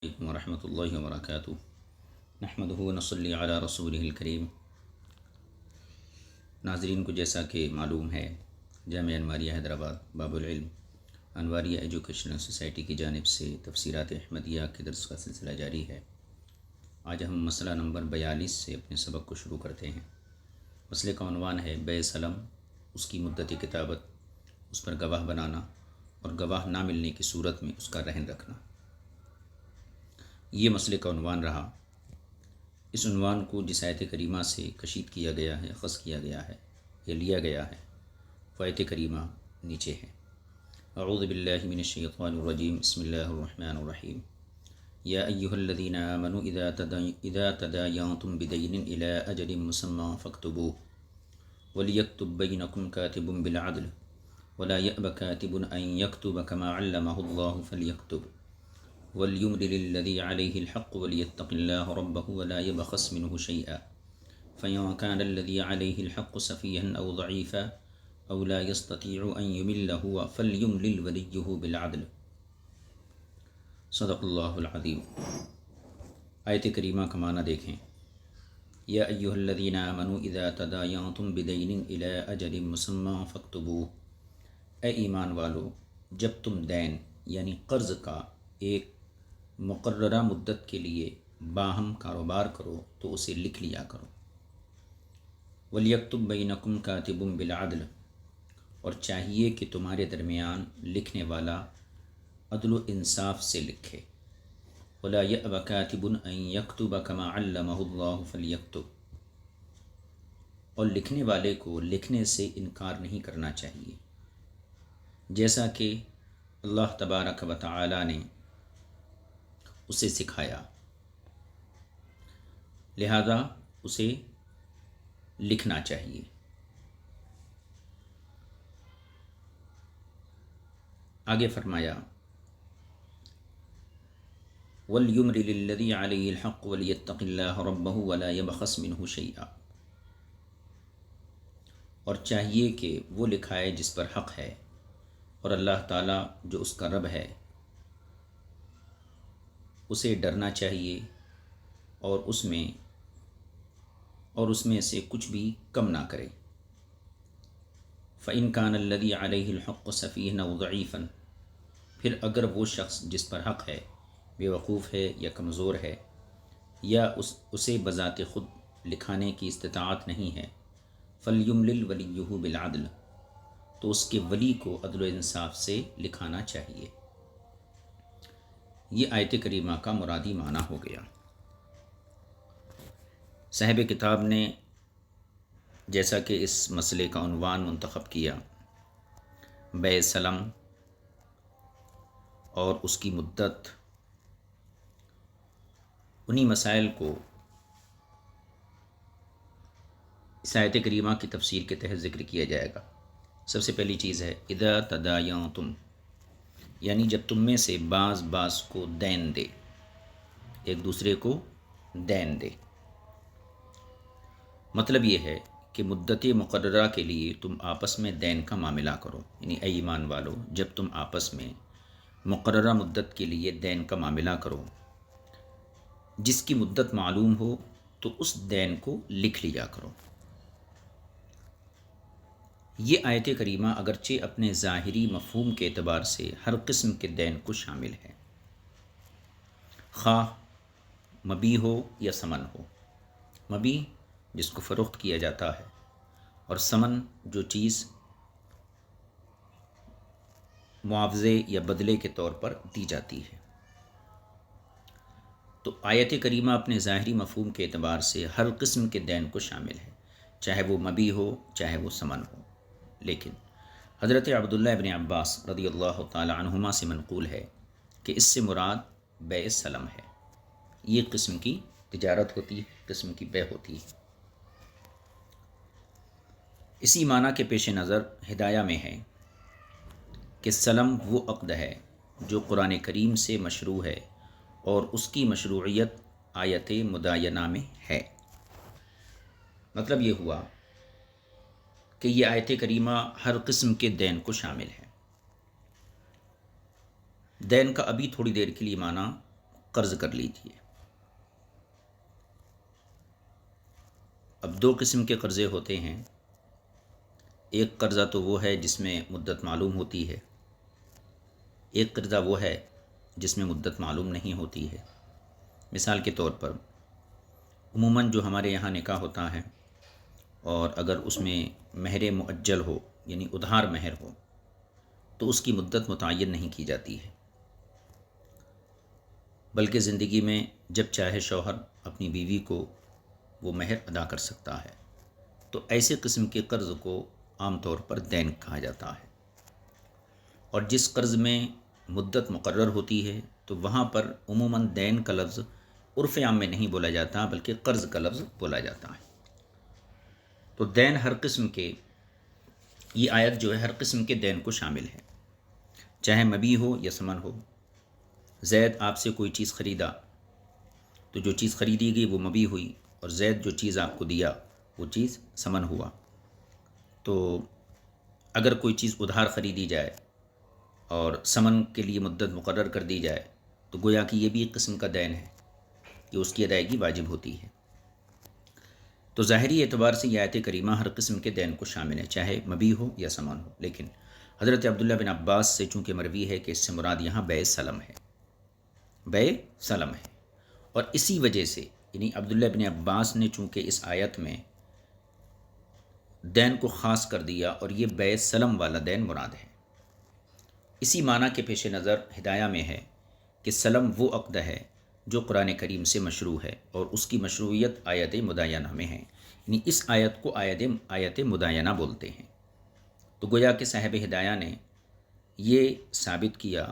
علیکم ورحمۃ اللہ وبرکاتہ۔ نحمدہ ونصلی علی رسولہ الکریم۔ ناظرین کو جیسا کہ معلوم ہے، جامعہ انواریہ حیدرآباد باب العلم انواریہ ایجوکیشنل سوسائٹی کی جانب سے تفسیرات احمدیہ کے درس کا سلسلہ جاری ہے۔ آج ہم مسئلہ نمبر 42 سے اپنے سبق کو شروع کرتے ہیں۔ مسئلے کا عنوان ہے بیع سلم، اس کی مدت کتابت، اس پر گواہ بنانا اور گواہ نہ ملنے کی صورت میں اس کا رہن رکھنا۔ یہ مسئلے کا عنوان رہا۔ اس عنوان کو جس آیت کریمہ سے کشید کیا گیا ہے، اخذ کیا گیا ہے یا لیا گیا ہے، وہ آیت کریمہ نیچے ہے۔ اعوذ باللہ من الشیطان الرجیم، بسم اللہ الرحمن الرحیم۔ یا ایہا الذین آمنوا اذا تداینتم بدین الی اجل مسمی فاکتبوہ ولیکتب بینکم کاتب بالعدل ولا یأب کاتب ان یکتب کما علمہ اللہ فلیکتب وَلْيُمْلِلِ الَّذِي عَلَيْهِ الْحَقُّ وَلْيَتَّقِ اللَّهَ رَبَّهُ وَلَا يَبْخَسْ مِنْهُ شَيْئًا فَإِنْ كَانَ الَّذِي عَلَيْهِ الْحَقُّ سَفِيهًا أَوْ ضَعِيفًا أَوْ لَا يَسْتَطِيعُ أَنْ يُمِلَّ هُوَ فَلْيُمْلِلْ وَلِيُّهُ بِالْعَدْلِ۔ صدق اللہ العظیم۔ آیت کریمہ کا معنی دیکھیں۔ یا ایہا الذین آمنوا اذا تداینتم بدین الی اجل مسمی فاکتبوہ، اے ایمان والو، جب تم دین یعنی قرض کا ایک مقررہ مدت کے لیے باہم کاروبار کرو تو اسے لکھ لیا کرو۔ وَلْيَكْتُبْ بَيْنَكُمْ كَاتِبٌ بِالْعَدْلِ، اور چاہیے کہ تمہارے درمیان لکھنے والا عدل و انصاف سے لکھے۔ وَلَا يَأْبَ كَاتِبٌ أَن يَكْتُبَ كَمَا عَلَّمَهُ اللَّهُ فَلْيَكْتُبْ، اور لکھنے والے کو لکھنے سے انکار نہیں کرنا چاہیے جیسا کہ اللہ تبارک و تعالی نے اسے سکھایا، لہذا اسے لکھنا چاہیے۔ آگے فرمایا وَلْيُمْلِلِ الَّذِي عَلَيْهِ الْحَقُّ وَلْيَتَّقِ اللَّهَ رَبَّهُ وَلَا يَبْخَسْ مِنْهُ شَيْئًا، اور چاہیے کہ وہ لکھائے جس پر حق ہے، اور اللہ تعالیٰ جو اس کا رب ہے اسے ڈرنا چاہیے اور اس میں سے کچھ بھی کم نہ کرے۔ فَإِنْ كَانَ الَّذِي عَلَيْهِ الْحَقُّ سَفِيهًا أَوْ ضَعِيفًا، پھر اگر وہ شخص جس پر حق ہے بے وقوف ہے یا کمزور ہے یا اسے بذات خود لکھانے کی استطاعت نہیں ہے، فَلْيُمْلِلْ وَلِيُّهُ بِالْعَدْلِ، تو اس کے ولی کو عدل و انصاف سے لکھانا چاہیے۔ یہ آیت کریمہ کا مرادی معنی ہو گیا۔ صاحب کتاب نے جیسا کہ اس مسئلے کا عنوان منتخب کیا، بیع سلم اور اس کی مدت، انہی مسائل کو اس آیت کریمہ کی تفسیر کے تحت ذکر کیا جائے گا۔ سب سے پہلی چیز ہے اذا تداینتم، یعنی جب تم میں سے بعض کو دین دے، ایک دوسرے کو دین دے۔ مطلب یہ ہے کہ مدت مقررہ کے لیے تم آپس میں دین کا معاملہ کرو، یعنی اے ایمان والو، جب تم آپس میں مقررہ مدت کے لیے دین کا معاملہ کرو، جس کی مدت معلوم ہو تو اس دین کو لکھ لیا کرو۔ یہ آیت کریمہ اگرچہ اپنے ظاہری مفہوم کے اعتبار سے ہر قسم کے دین کو شامل ہے، خواہ مبیع ہو یا ثمن ہو۔ مبیع جس کو فروخت کیا جاتا ہے، اور ثمن جو چیز معاوضے یا بدلے کے طور پر دی جاتی ہے۔ تو آیت کریمہ اپنے ظاہری مفہوم کے اعتبار سے ہر قسم کے دین کو شامل ہے، چاہے وہ مبیع ہو چاہے وہ ثمن ہو۔ لیکن حضرت عبداللہ ابن عباس رضی اللہ تعالی عنہما سے منقول ہے کہ اس سے مراد بیع سلم ہے۔ یہ قسم کی تجارت ہوتی ہے، قسم کی بیع ہوتی ہے۔ اسی معنی کے پیش نظر ہدایہ میں ہے کہ سلم وہ عقد ہے جو قرآن کریم سے مشروع ہے اور اس کی مشروعیت آیت مداینہ میں ہے۔ مطلب یہ ہوا کہ یہ آیت کریمہ ہر قسم کے دین کو شامل ہے۔ دین کا ابھی تھوڑی دیر کے لیے معنی قرض کر لیجیے۔ اب دو قسم کے قرضے ہوتے ہیں، ایک قرضہ تو وہ ہے جس میں مدت معلوم ہوتی ہے، ایک قرضہ وہ ہے جس میں مدت معلوم نہیں ہوتی ہے۔ مثال کے طور پر عموماً جو ہمارے یہاں نکاح ہوتا ہے اور اگر اس میں مہر مؤجل ہو یعنی ادھار مہر ہو تو اس کی مدت متعین نہیں کی جاتی ہے، بلکہ زندگی میں جب چاہے شوہر اپنی بیوی کو وہ مہر ادا کر سکتا ہے۔ تو ایسے قسم کے قرض کو عام طور پر دین کہا جاتا ہے، اور جس قرض میں مدت مقرر ہوتی ہے تو وہاں پر عموماً دین کا لفظ عرف عام میں نہیں بولا جاتا بلکہ قرض کا لفظ بولا جاتا ہے۔ تو دین ہر قسم کے، یہ آیت جو ہے ہر قسم کے دین کو شامل ہے، چاہے مبیع ہو یا ثمن ہو۔ زید آپ سے کوئی چیز خریدا تو جو چیز خریدی گئی وہ مبیع ہوئی، اور زید جو چیز آپ کو دیا وہ چیز ثمن ہوا۔ تو اگر کوئی چیز ادھار خریدی جائے اور ثمن کے لیے مدت مقرر کر دی جائے تو گویا کہ یہ بھی ایک قسم کا دین ہے کہ اس کی ادائیگی واجب ہوتی ہے۔ تو ظاہری اعتبار سے یہ آیت کریمہ ہر قسم کے دین کو شامل ہے، چاہے مبیع ہو یا ثمن ہو، لیکن حضرت عبداللہ بن عباس سے چونکہ مروی ہے کہ اس سے مراد یہاں بیع سلم ہے، بیع سلم ہے، اور اسی وجہ سے یعنی عبداللہ بن عباس نے چونکہ اس آیت میں دین کو خاص کر دیا اور یہ بیع سلم والا دین مراد ہے۔ اسی معنی کے پیش نظر ہدایہ میں ہے کہ سلم وہ عقد ہے جو قرآن کریم سے مشروع ہے، اور اس کی مشروعیت آیت مداینہ میں ہے، یعنی اس آیت کو آیت مداینہ بولتے ہیں۔ تو گویا کہ صاحب ہدایہ نے یہ ثابت کیا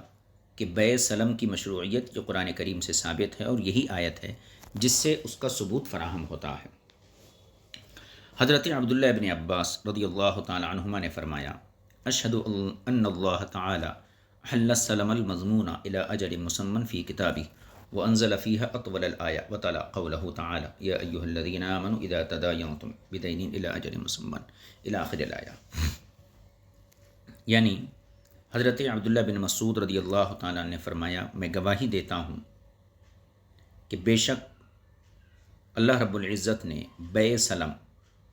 کہ بیع سلم کی مشروعیت جو قرآن کریم سے ثابت ہے، اور یہی آیت ہے جس سے اس کا ثبوت فراہم ہوتا ہے۔ حضرت عبداللہ ابن عباس رضی اللہ تعالی عنہما نے فرمایا، اشہد ان اللہ تعالی حل السلم المضمون الى اجل مسمى فی کتابہ وانزل فیہا اطول الآیہ وتلا قولہ تعالی یا ایہا الذین آمنوا اذا تداینتم بدین الى اجل مسمى الى آخر الآیہ۔ یعنی حضرت عبداللہ بن مسعود رضی اللہ تعالیٰ نے فرمایا، میں گواہی دیتا ہوں کہ بے شک اللہ رب العزت نے بیع سلم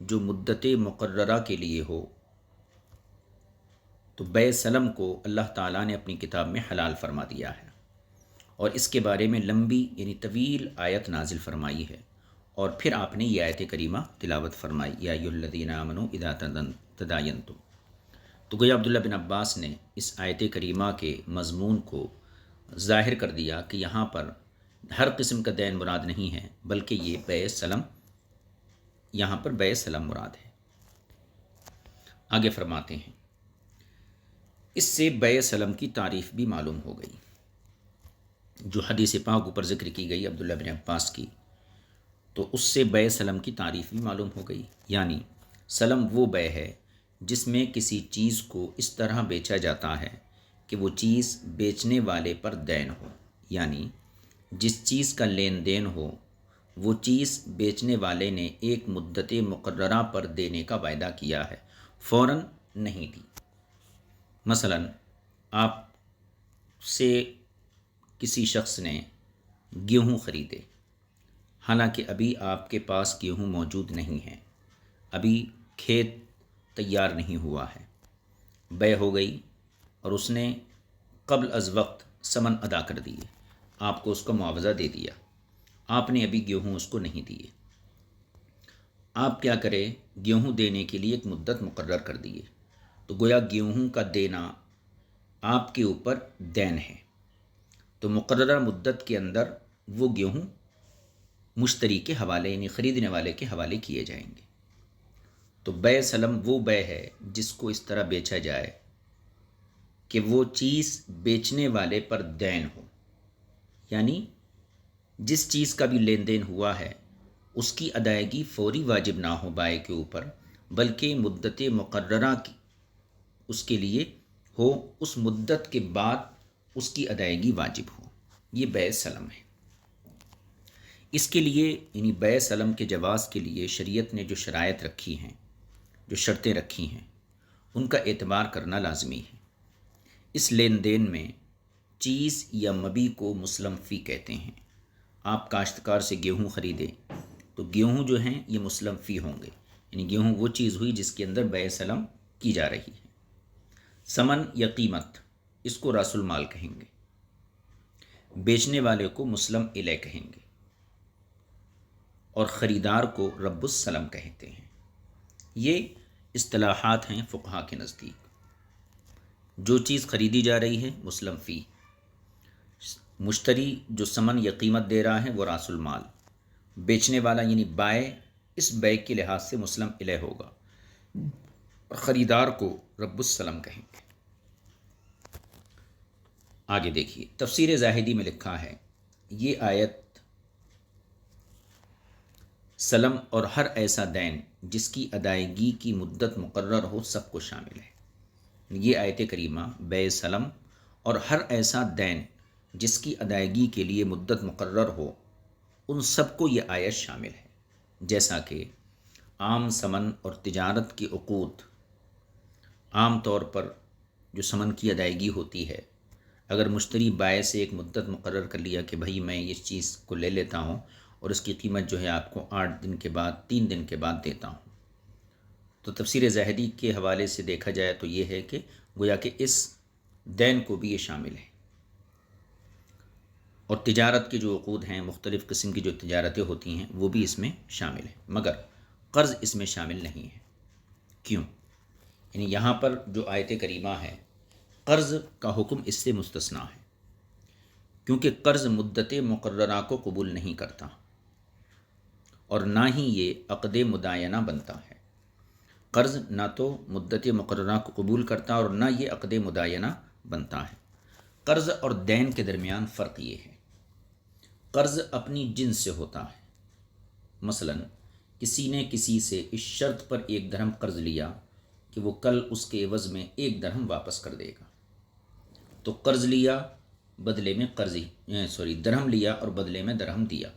جو مدت مقررہ کے لیے ہو، تو بیع سلم کو اللہ تعالیٰ نے اپنی کتاب میں حلال فرما دیا ہے، اور اس کے بارے میں لمبی یعنی طویل آیت نازل فرمائی ہے، اور پھر آپ نے یہ آیت کریمہ تلاوت فرمائی، یا ایھا الذین آمنوا اذا تداینتم۔ تو گویا عبداللہ بن عباس نے اس آیت کریمہ کے مضمون کو ظاہر کر دیا کہ یہاں پر ہر قسم کا دین مراد نہیں ہے، بلکہ یہ بیع سلم، یہاں پر بیع سلم مراد ہے۔ آگے فرماتے ہیں، اس سے بیع سلم کی تعریف بھی معلوم ہو گئی، جو حدیث پاک اوپر ذکر کی گئی عبداللہ بن عباس کی، تو اس سے بیع سلم کی تعریف بھی معلوم ہو گئی۔ یعنی سلم وہ بیع ہے جس میں کسی چیز کو اس طرح بیچا جاتا ہے کہ وہ چیز بیچنے والے پر دین ہو، یعنی جس چیز کا لین دین ہو وہ چیز بیچنے والے نے ایک مدت مقررہ پر دینے کا وعدہ کیا ہے، فوراً نہیں دی۔ مثلا آپ سے کسی شخص نے گیہوں خریدے، حالانکہ ابھی آپ کے پاس گیہوں موجود نہیں ہیں، ابھی کھیت تیار نہیں ہوا ہے، بیع ہو گئی اور اس نے قبل از وقت ثمن ادا کر دیے، آپ کو اس کا معاوضہ دے دیا، آپ نے ابھی گیہوں اس کو نہیں دیے، آپ کیا کرے، گیہوں دینے کے لیے ایک مدت مقرر کر دیے، تو گویا گیہوں کا دینا آپ کے اوپر دین ہے، تو مقررہ مدت کے اندر وہ گیہوں مشتری کے حوالے یعنی خریدنے والے کے حوالے کیے جائیں گے۔ تو بیع سلم وہ بیع ہے جس کو اس طرح بیچا جائے کہ وہ چیز بیچنے والے پر دین ہو، یعنی جس چیز کا بھی لین دین ہوا ہے اس کی ادائیگی فوری واجب نہ ہو بائع کے اوپر، بلکہ مدت مقررہ کی اس کے لیے ہو، اس مدت کے بعد اس کی ادائیگی واجب ہو، یہ بیع سلم ہے۔ اس کے لیے یعنی بیع سلم کے جواز کے لیے شریعت نے جو شرائط رکھی ہیں، جو شرطیں رکھی ہیں، ان کا اعتبار کرنا لازمی ہے۔ اس لین دین میں چیز یا مبی کو مسلم فی کہتے ہیں۔ آپ کاشتکار سے گیہوں خریدے تو گیہوں جو ہیں یہ مسلم فی ہوں گے، یعنی گیہوں وہ چیز ہوئی جس کے اندر بیع سلم کی جا رہی ہے۔ ثمن یا قیمت، اس کو راس المال کہیں گے۔ بیچنے والے کو مسلم الیہ کہیں گے، اور خریدار کو رب السلم کہتے ہیں۔ یہ اصطلاحات ہیں فقہا کے نزدیک۔ جو چیز خریدی جا رہی ہے مسلم فی، مشتری جو ثمن یا قیمت دے رہا ہے وہ راس المال، بیچنے والا یعنی بائع اس بیع کے لحاظ سے مسلم الیہ ہوگا، اور خریدار کو رب السلم کہیں گے۔ آگے دیکھیے تفسیر زاہدی میں لکھا ہے یہ آیت سلم اور ہر ایسا دین جس کی ادائیگی کی مدت مقرر ہو سب کو شامل ہے۔ یہ آیت کریمہ بیع سلم اور ہر ایسا دین جس کی ادائیگی کے لیے مدت مقرر ہو ان سب کو یہ آیت شامل ہے۔ جیسا کہ عام ثمن اور تجارت کی عقود، عام طور پر جو ثمن کی ادائیگی ہوتی ہے، اگر مشتری بائع سے ایک مدت مقرر کر لیا کہ بھائی میں اس چیز کو لے لیتا ہوں اور اس کی قیمت جو ہے آپ کو 8 دن کے بعد 3 دن کے بعد دیتا ہوں، تو تفسیر زاہدی کے حوالے سے دیکھا جائے تو یہ ہے کہ گویا کہ اس دین کو بھی یہ شامل ہے۔ اور تجارت کے جو عقود ہیں، مختلف قسم کی جو تجارتیں ہوتی ہیں وہ بھی اس میں شامل ہیں، مگر قرض اس میں شامل نہیں ہے۔ کیوں؟ یعنی یہاں پر جو آیت کریمہ ہے قرض کا حکم اس سے مستثنیٰ ہے، کیونکہ قرض مدت مقررہ کو قبول نہیں کرتا اور نہ ہی یہ عقد مداینہ بنتا ہے۔ قرض نہ تو مدت مقررہ کو قبول کرتا اور نہ یہ عقد مداینہ بنتا ہے۔ قرض اور دین کے درمیان فرق یہ ہے، قرض اپنی جنس سے ہوتا ہے۔ مثلا کسی نے کسی سے اس شرط پر 1 درہم قرض لیا کہ وہ کل اس کے عوض میں 1 درہم واپس کر دے گا، تو قرض لیا بدلے میں درہم لیا اور بدلے میں درہم دیا،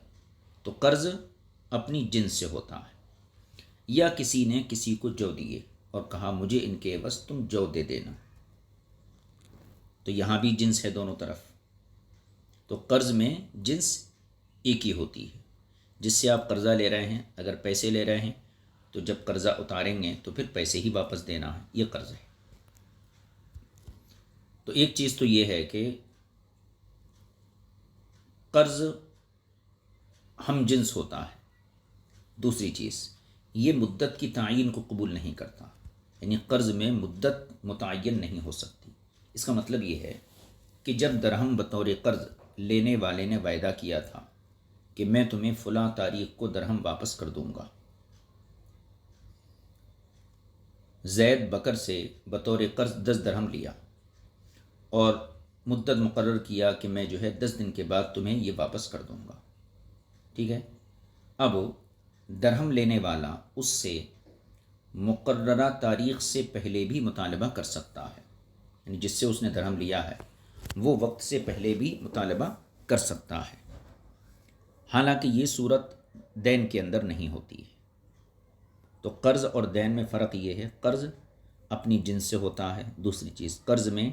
تو قرض اپنی جنس سے ہوتا ہے۔ یا کسی نے کسی کو جو دیے اور کہا مجھے ان کے عوض تم جو دے دینا، تو یہاں بھی جنس ہے دونوں طرف، تو قرض میں جنس ایک ہی ہوتی ہے۔ جس سے آپ قرضہ لے رہے ہیں، اگر پیسے لے رہے ہیں تو جب قرضہ اتاریں گے تو پھر پیسے ہی واپس دینا ہے، یہ قرض ہے۔ تو ایک چیز تو یہ ہے کہ قرض ہم جنس ہوتا ہے، دوسری چیز یہ مدت کی تعین کو قبول نہیں کرتا، یعنی قرض میں مدت متعین نہیں ہو سکتی۔ اس کا مطلب یہ ہے کہ جب درہم بطور قرض لینے والے نے وعدہ کیا تھا کہ میں تمہیں فلاں تاریخ کو درہم واپس کر دوں گا، زید بکر سے بطور قرض 10 درہم لیا اور مدت مقرر کیا کہ میں جو ہے 10 دن کے بعد تمہیں یہ واپس کر دوں گا، ٹھیک ہے۔ اب درہم لینے والا اس سے مقررہ تاریخ سے پہلے بھی مطالبہ کر سکتا ہے، یعنی جس سے اس نے درہم لیا ہے وہ وقت سے پہلے بھی مطالبہ کر سکتا ہے، حالانکہ یہ صورت دین کے اندر نہیں ہوتی ہے۔ تو قرض اور دین میں فرق یہ ہے، قرض اپنی جنس سے ہوتا ہے، دوسری چیز قرض میں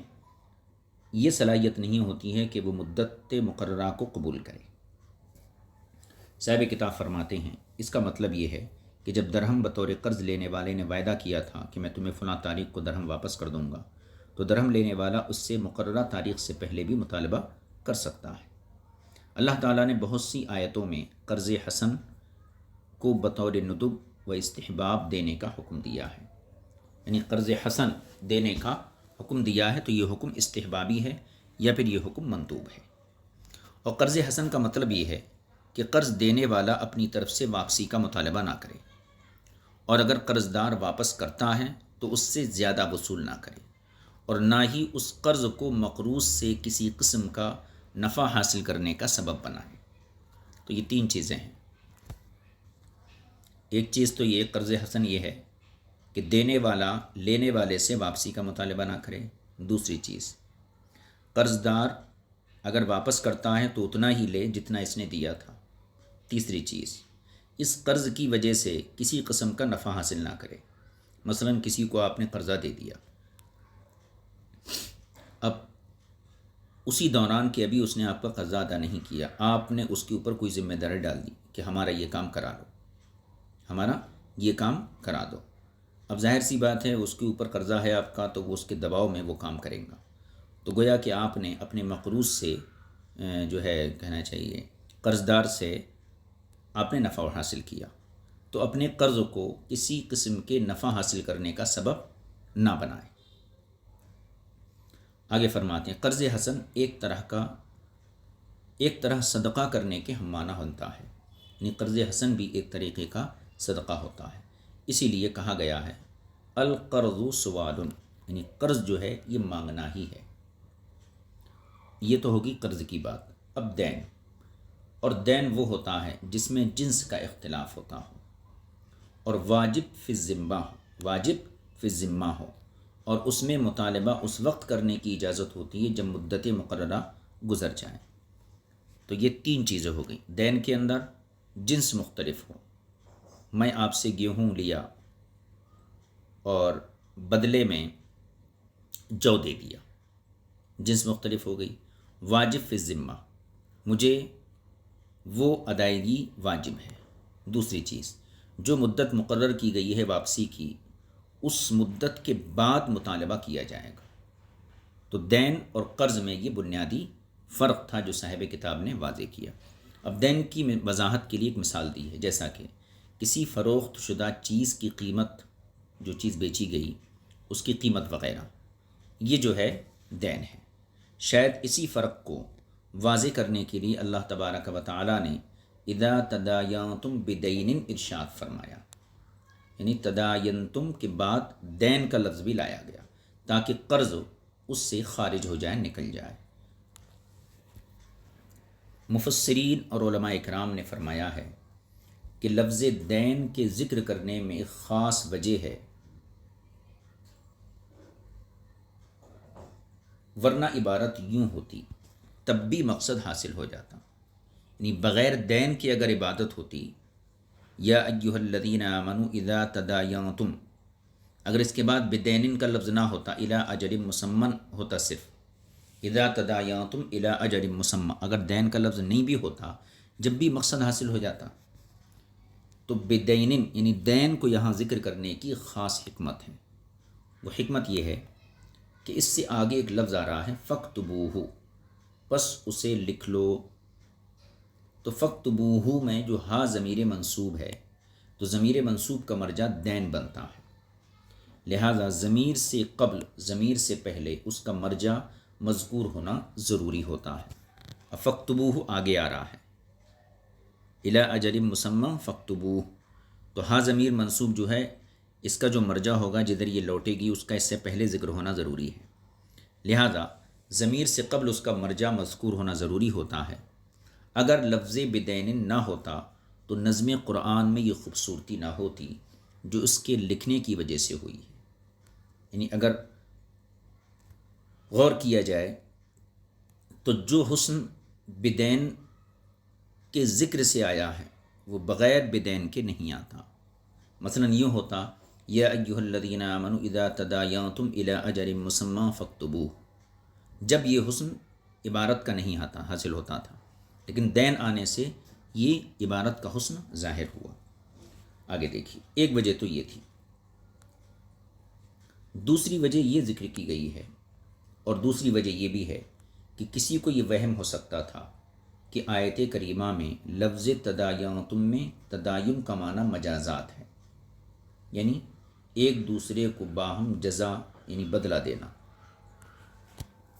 یہ صلاحیت نہیں ہوتی ہے کہ وہ مدت مقررہ کو قبول کرے۔ صاحب کتاب فرماتے ہیں اس کا مطلب یہ ہے کہ جب درہم بطور قرض لینے والے نے وعدہ کیا تھا کہ میں تمہیں فلاں تاریخ کو درہم واپس کر دوں گا، تو درہم لینے والا اس سے مقررہ تاریخ سے پہلے بھی مطالبہ کر سکتا ہے۔ اللہ تعالیٰ نے بہت سی آیتوں میں قرض حسن کو بطور ندب و استحباب دینے کا حکم دیا ہے، یعنی قرض حسن دینے کا حکم دیا ہے تو یہ حکم استحبابی ہے یا پھر یہ حکم مندوب ہے۔ اور قرض حسن کا مطلب یہ ہے کہ قرض دینے والا اپنی طرف سے واپسی کا مطالبہ نہ کرے، اور اگر قرض دار واپس کرتا ہے تو اس سے زیادہ وصول نہ کرے، اور نہ ہی اس قرض کو مقروض سے کسی قسم کا نفع حاصل کرنے کا سبب بنائے۔ تو یہ 3 چیزیں ہیں۔ ایک چیز تو یہ قرض حسن یہ ہے کہ دینے والا لینے والے سے واپسی کا مطالبہ نہ کرے، دوسری چیز قرض دار اگر واپس کرتا ہے تو اتنا ہی لے جتنا اس نے دیا تھا، تیسری چیز اس قرض کی وجہ سے کسی قسم کا نفع حاصل نہ کرے۔ مثلا کسی کو آپ نے قرضہ دے دیا، اب اسی دوران کہ ابھی اس نے آپ کا قرضہ ادا نہیں کیا، آپ نے اس کے اوپر کوئی ذمہ داری ڈال دی کہ ہمارا یہ کام کرا دو، ہمارا یہ کام کرا دو۔ اب ظاہر سی بات ہے اس کے اوپر قرضہ ہے آپ کا، تو وہ اس کے دباؤ میں وہ کام کریں گا، تو گویا کہ آپ نے اپنے مقروض سے جو ہے کہنا چاہیے قرض دار سے آپ نے نفع حاصل کیا، تو اپنے قرض کو کسی قسم کے نفع حاصل کرنے کا سبب نہ بنائیں۔ آگے فرماتے ہیں قرض حسن ایک طرح صدقہ کرنے کے ہم معنی ہوتا ہے، یعنی قرض حسن بھی ایک طریقے کا صدقہ ہوتا ہے، اسی لیے کہا گیا ہے القرض سوال، یعنی قرض جو ہے یہ مانگنا ہی ہے۔ یہ تو ہوگی قرض کی بات۔ اب دین، اور دین وہ ہوتا ہے جس میں جنس کا اختلاف ہوتا ہو اور واجب فی الذمہ ہو، اور اس میں مطالبہ اس وقت کرنے کی اجازت ہوتی ہے جب مدت مقررہ گزر جائے۔ تو یہ تین چیزیں ہو گئیں۔ دین کے اندر جنس مختلف ہو، میں آپ سے گیہوں لیا اور بدلے میں جو دے دیا، جنس مختلف ہو گئی۔ واجب فی الذمہ، مجھے وہ ادائیگی واجب ہے۔ دوسری چیز، جو مدت مقرر کی گئی ہے واپسی کی، اس مدت کے بعد مطالبہ کیا جائے گا۔ تو دین اور قرض میں یہ بنیادی فرق تھا جو صاحب کتاب نے واضح کیا۔ اب دین کی وضاحت کے لیے ایک مثال دی ہے، جیسا کہ کسی فروخت شدہ چیز کی قیمت، جو چیز بیچی گئی اس کی قیمت وغیرہ، یہ جو ہے دین ہے۔ شاید اسی فرق کو واضح کرنے کے لیے اللہ تبارک و تعالی نے اذا تداینتم بدین ارشاد فرمایا، یعنی تداینتم کے بعد دین کا لفظ بھی لایا گیا تاکہ قرض اس سے خارج ہو جائے، نکل جائے۔ مفسرین اور علماء اکرام نے فرمایا ہے کہ لفظ دین کے ذکر کرنے میں ایک خاص وجہ ہے، ورنہ عبارت یوں ہوتی تب بھی مقصد حاصل ہو جاتا، یعنی بغیر دین کے اگر عبادت ہوتی یا ایھا الذین آمنوا اذا تداینتم، اگر اس کے بعد بدین کا لفظ نہ ہوتا، الی اجل مسمى ہوتا، صرف اذا تداینتم الی اجل مسمى، اگر دین کا لفظ نہیں بھی ہوتا جب بھی مقصد حاصل ہو جاتا۔ تو بدین یعنی دین کو یہاں ذکر کرنے کی خاص حکمت ہے۔ وہ حکمت یہ ہے کہ اس سے آگے ایک لفظ آ رہا ہے فاکتبوہ، پس اسے لکھ لو۔ تو فاکتبوہ میں جو ہا ضمیر منصوب ہے، تو ضمیر منصوب کا مرجع دین بنتا ہے، لہذا ضمیر سے قبل، ضمیر سے پہلے اس کا مرجع مذکور ہونا ضروری ہوتا ہے۔ فاکتبوہ آگے آ رہا ہے، الی اجل مسمى فاکتبوہ، تو ہا ضمیر منصوب جو ہے اس کا جو مرجع ہوگا جدھر یہ لوٹے گی اس کا اس سے پہلے ذکر ہونا ضروری ہے، لہذا ضمیر سے قبل اس کا مرجع مذکور ہونا ضروری ہوتا ہے۔ اگر لفظ بدین نہ ہوتا تو نظم قرآن میں یہ خوبصورتی نہ ہوتی جو اس کے لکھنے کی وجہ سے ہوئی ہے۔ یعنی اگر غور کیا جائے تو جو حسن بدین کے ذکر سے آیا ہے وہ بغیر بدین کے نہیں آتا۔ مثلا یوں ہوتا یا ایھا الذین آمنوا اذا تداینتم الی اجل مسمى فاکتبوہ، جب یہ حسن عبارت کا نہیں آتا، حاصل ہوتا تھا، لیکن دین آنے سے یہ عبارت کا حسن ظاہر ہوا۔ آگے دیکھیے، ایک وجہ تو یہ تھی، دوسری وجہ یہ ذکر کی گئی ہے، اور دوسری وجہ یہ بھی ہے کہ کسی کو یہ وہم ہو سکتا تھا کہ آیت کریمہ میں لفظ تداینتم میں تداین کا معنی مجازات ہے، یعنی ایک دوسرے کو باہم جزا یعنی بدلہ دینا۔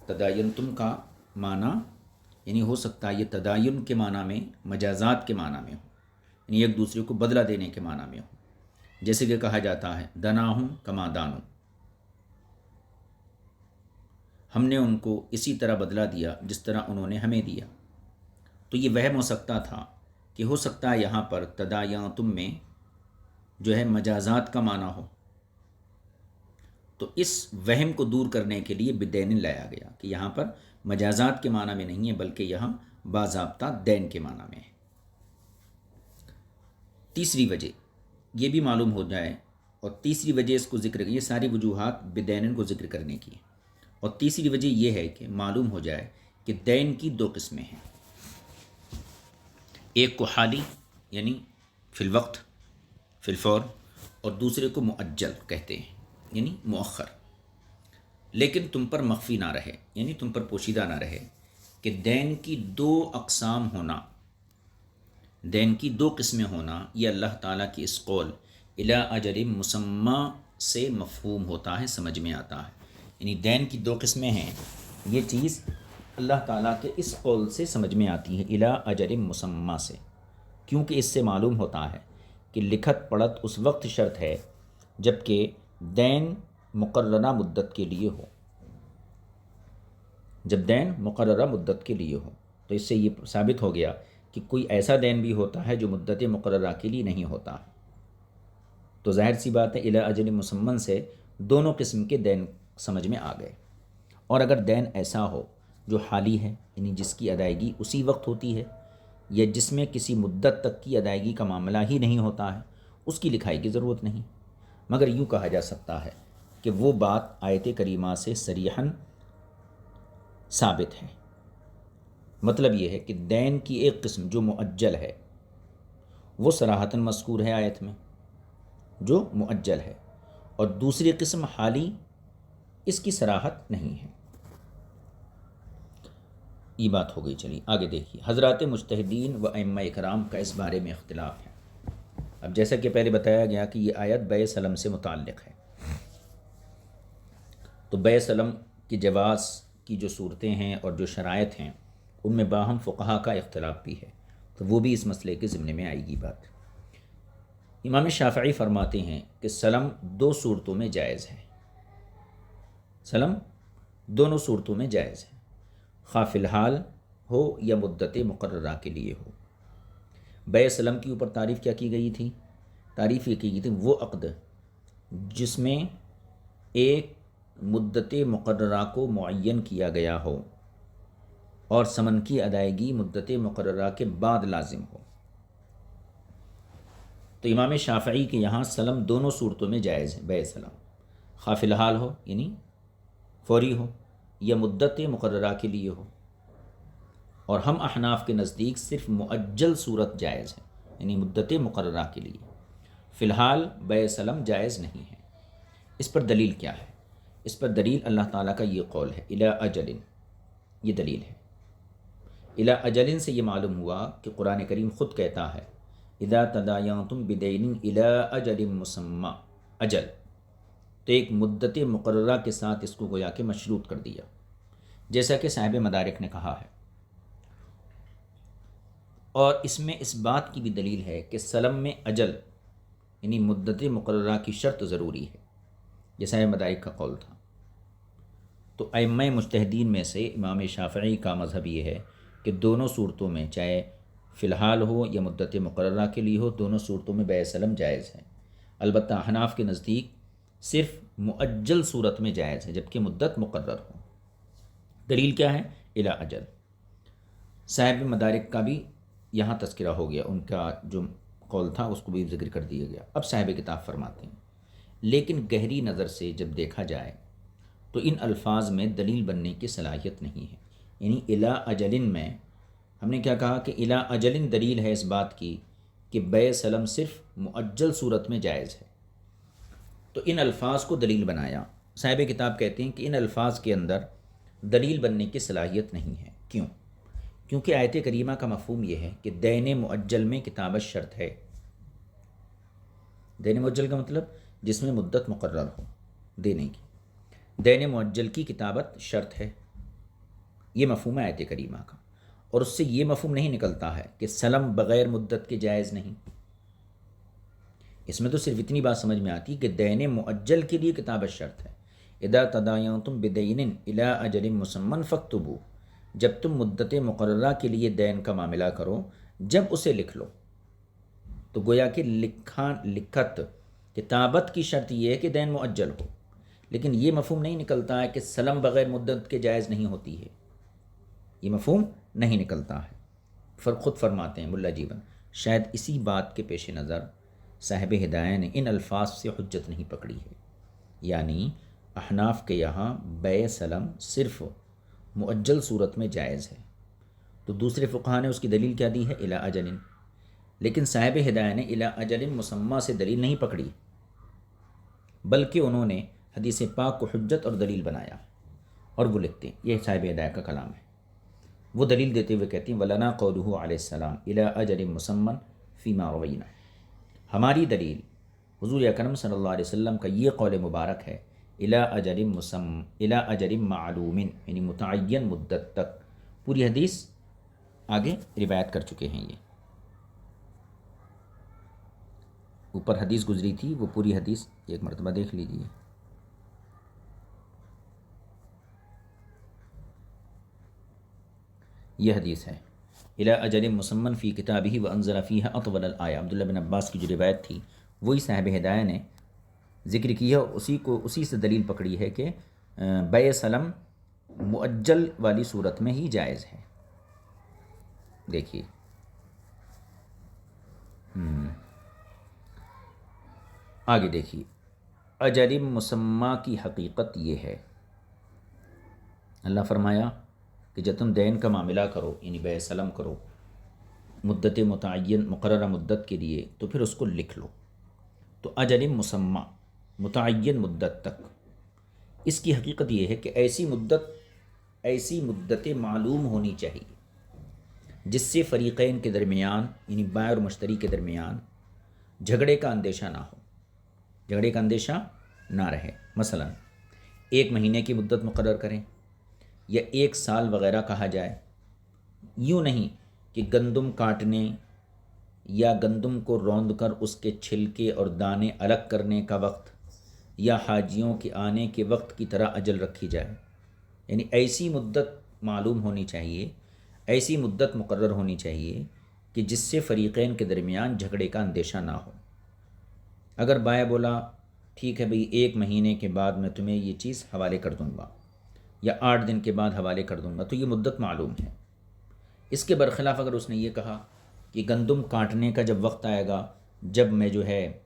تداینتم کا معنی یعنی ہو سکتا ہے یہ تداین کے معنی میں، مجازات کے معنی میں ہو، یعنی ایک دوسرے کو بدلہ دینے کے معنی میں ہو، جیسے کہ کہا جاتا ہے دناہم کما دانو، ہم نے ان کو اسی طرح بدلہ دیا جس طرح انہوں نے ہمیں دیا۔ تو یہ وہم ہو سکتا تھا کہ ہو سکتا ہے یہاں پر تداینتم میں جو ہے مجازات کا معنی ہو، تو اس وہم کو دور کرنے کے لیے بدین لایا گیا کہ یہاں پر مجازات کے معنی میں نہیں ہے بلکہ یہاں باضابطہ دین کے معنی میں ہے۔ تیسری وجہ یہ بھی معلوم ہو جائے، اور تیسری وجہ اس کو ذکر، یہ ساری وجوہات بدین کو ذکر کرنے کی ہے، اور تیسری وجہ یہ ہے کہ معلوم ہو جائے کہ دین کی دو قسمیں ہیں، ایک کو حالی یعنی فی الوقت فی الفور، اور دوسرے کو مؤجل کہتے ہیں یعنی مؤخر، لیکن تم پر مخفی نہ رہے یعنی تم پر پوشیدہ نہ رہے کہ دین کی دو اقسام ہونا، دین کی دو قسمیں ہونا، یہ اللہ تعالیٰ کی اس قول الی اجل مسمی سے مفہوم ہوتا ہے، سمجھ میں آتا ہے، یعنی دین کی دو قسمیں ہیں، یہ چیز اللہ تعالیٰ کے اس قول سے سمجھ میں آتی ہے، الی اجل مسمی سے، کیونکہ اس سے معلوم ہوتا ہے کہ لکھت پڑھت اس وقت شرط ہے جب کہ دین مقررہ مدت کے لیے ہو، جب دین مقررہ مدت کے لیے ہو، تو اس سے یہ ثابت ہو گیا کہ کوئی ایسا دین بھی ہوتا ہے جو مدت مقررہ کے لیے نہیں ہوتا، تو ظاہر سی بات ہے الی اجل مسمن سے دونوں قسم کے دین سمجھ میں آ گئے۔ اور اگر دین ایسا ہو جو حالی ہے یعنی جس کی ادائیگی اسی وقت ہوتی ہے، یا جس میں کسی مدت تک کی ادائیگی کا معاملہ ہی نہیں ہوتا ہے، اس کی لکھائی کی ضرورت نہیں، مگر یوں کہا جا سکتا ہے کہ وہ بات آیت کریمہ سے صریحاً ثابت ہے۔ مطلب یہ ہے کہ دین کی ایک قسم جو مؤجل ہے وہ صراحتاً مذکور ہے آیت میں، جو مؤجل ہے، اور دوسری قسم حالی، اس کی صراحت نہیں ہے۔ یہ بات ہو گئی، چلیے آگے دیکھیے۔ حضرات مجتہدین و ائمہ کرام کا اس بارے میں اختلاف ہے۔ اب جیسا کہ پہلے بتایا گیا کہ یہ آیت بیع سلم سے متعلق ہے، تو بیع سلم کی جواز کی جو صورتیں ہیں اور جو شرائط ہیں ان میں باہم فقہا کا اختلاف بھی ہے، تو وہ بھی اس مسئلے کے ضمن میں آئے گی بات۔ امام شافعی فرماتے ہیں کہ سلم دو صورتوں میں جائز ہے، سلم دونوں صورتوں میں جائز ہے، خواہ فی الحال ہو یا مدت مقررہ کے لیے ہو۔ بیع سلم کے اوپر تعریف کیا کی گئی تھی؟ تعریف یہ کی گئی تھی وہ عقد جس میں ایک مدت مقررہ کو معین کیا گیا ہو اور ثمن کی ادائیگی مدت مقررہ کے بعد لازم ہو۔ تو امام شافعی کے یہاں سلم دونوں صورتوں میں جائز ہے، بیع سلم، خواہ فی الحال ہو یعنی فوری ہو یا مدت مقررہ کے لیے ہو، اور ہم احناف کے نزدیک صرف مؤجل صورت جائز ہے یعنی مدت مقررہ کے لیے، فی الحال بیع سلم جائز نہیں ہے۔ اس پر دلیل کیا ہے؟ اس پر دلیل اللہ تعالیٰ کا یہ قول ہے الی اجل، یہ دلیل ہے۔ الی اجل سے یہ معلوم ہوا کہ قرآن کریم خود کہتا ہے اذا تداینتم بدین الی اجل مسمی، اجل تو ایک مدت مقررہ کے ساتھ اس کو گویا کہ مشروط کر دیا، جیسا کہ صاحب مدارک نے کہا ہے۔ اور اس میں اس بات کی بھی دلیل ہے کہ سلم میں اجل یعنی مدت مقررہ کی شرط ضروری ہے، جیسا صاحب مدارک کا قول تھا۔ تو ائمہ مجتہدین میں سے امام شافعی کا مذہب یہ ہے کہ دونوں صورتوں میں، چاہے فی الحال ہو یا مدت مقررہ کے لیے ہو، دونوں صورتوں میں بیع سلم جائز ہے۔ البتہ احناف کے نزدیک صرف مؤجل صورت میں جائز ہے جبکہ مدت مقرر ہو۔ دلیل کیا ہے؟ الی اجل۔ صاحب مدارک کا بھی یہاں تذکرہ ہو گیا، ان کا جو قول تھا اس کو بھی ذکر کر دیا گیا۔ اب صاحب کتاب فرماتے ہیں لیکن گہری نظر سے جب دیکھا جائے تو ان الفاظ میں دلیل بننے کی صلاحیت نہیں ہے، یعنی الی اجل میں ہم نے کیا کہا کہ الی اجل دلیل ہے اس بات کی کہ بیع سلم صرف مؤجل صورت میں جائز ہے، تو ان الفاظ کو دلیل بنایا۔ صاحب کتاب کہتے ہیں کہ ان الفاظ کے اندر دلیل بننے کی صلاحیت نہیں ہے۔ کیوں؟ کیونکہ آیت کریمہ کا مفہوم یہ ہے کہ دین مؤجل میں کتابت شرط ہے۔ دین مؤجل کا مطلب جس میں مدت مقرر ہو دینے کی، دین مؤجل کی کتابت شرط ہے، یہ مفہوم ہے آیت کریمہ کا۔ اور اس سے یہ مفہوم نہیں نکلتا ہے کہ سلم بغیر مدت کے جائز نہیں، اس میں تو صرف اتنی بات سمجھ میں آتی کہ دین مؤجل کے لیے کتابت شرط ہے۔ اذا تداینتم بدین الی اجل مسمی فاکتبوا، جب تم مدت مقررہ کے لیے دین کا معاملہ کرو جب اسے لکھ لو، تو گویا کہ لکھت کتابت کی شرط یہ ہے کہ دین مؤجل ہو، لیکن یہ مفہوم نہیں نکلتا ہے کہ سلم بغیر مدت کے جائز نہیں ہوتی ہے، یہ مفہوم نہیں نکلتا ہے۔ خود فرماتے ہیں ملا جیون، شاید اسی بات کے پیش نظر صاحب ہدایہ نے ان الفاظ سے حجت نہیں پکڑی ہے، یعنی احناف کے یہاں بیع سلم صرف مؤجل صورت میں جائز ہے۔ تو دوسرے فقہا نے اس کی دلیل کیا دی ہے؟ الی اجل، لیکن صاحب ہدایہ نے الی اجل مسمی سے دلیل نہیں پکڑی، بلکہ انہوں نے حدیث پاک کو حجت اور دلیل بنایا، اور وہ لکھتے ہیں، یہ صاحب ہدایہ کا کلام ہے، وہ دلیل دیتے ہوئے کہتے ہیں وَلَنَا قَوْلُهُ علیہ السلام الی اجل مسمی فیما روینا، ہماری دلیل حضور اکرم صلی اللہ علیہ وسلم کا یہ قول مبارک ہے الی اجل معلوم، یعنی متعین مدت تک۔ پوری حدیث آگے روایت کر چکے ہیں، یہ اوپر حدیث گزری تھی، وہ پوری حدیث ایک مرتبہ دیکھ لیجیے۔ یہ حدیث ہے الی اجل مسمن فی کتابہ وانزل فیہا اطول الآیہ، عبداللہ بن عباس کی جو روایت تھی وہی صاحب ہدایہ نے ذکر کی ہے، اسی سے دلیل پکڑی ہے کہ بیع سلم مؤجل والی صورت میں ہی جائز ہے۔ دیکھیے آگے دیکھیے، اجل مسمہ کی حقیقت یہ ہے، اللہ فرمایا کہ جب تم دین کا معاملہ کرو، یعنی بیع سلم کرو مدت متعین مقررہ مدت کے لیے، تو پھر اس کو لکھ لو۔ تو اجل مسمہ متعین مدت تک، اس کی حقیقت یہ ہے کہ ایسی مدت معلوم ہونی چاہیے جس سے فریقین کے درمیان، یعنی بائع اور مشتری کے درمیان جھگڑے کا اندیشہ نہ ہو، جھگڑے کا اندیشہ نہ رہے۔ مثلا 1 مہینے کی مدت مقرر کریں یا 1 سال وغیرہ کہا جائے، یوں نہیں کہ گندم کاٹنے یا گندم کو روند کر اس کے چھلکے اور دانے الگ کرنے کا وقت یا حاجیوں کے آنے کے وقت کی طرح اجل رکھی جائے، یعنی ایسی مدت معلوم ہونی چاہیے، ایسی مدت مقرر ہونی چاہیے کہ جس سے فریقین کے درمیان جھگڑے کا اندیشہ نہ ہو۔ اگر بائع بولا ٹھیک ہے بھئی 1 مہینے کے بعد میں تمہیں یہ چیز حوالے کر دوں گا یا 8 دن کے بعد حوالے کر دوں گا، تو یہ مدت معلوم ہے۔ اس کے برخلاف اگر اس نے یہ کہا کہ گندم کاٹنے کا جب وقت آئے گا، جب میں جو ہے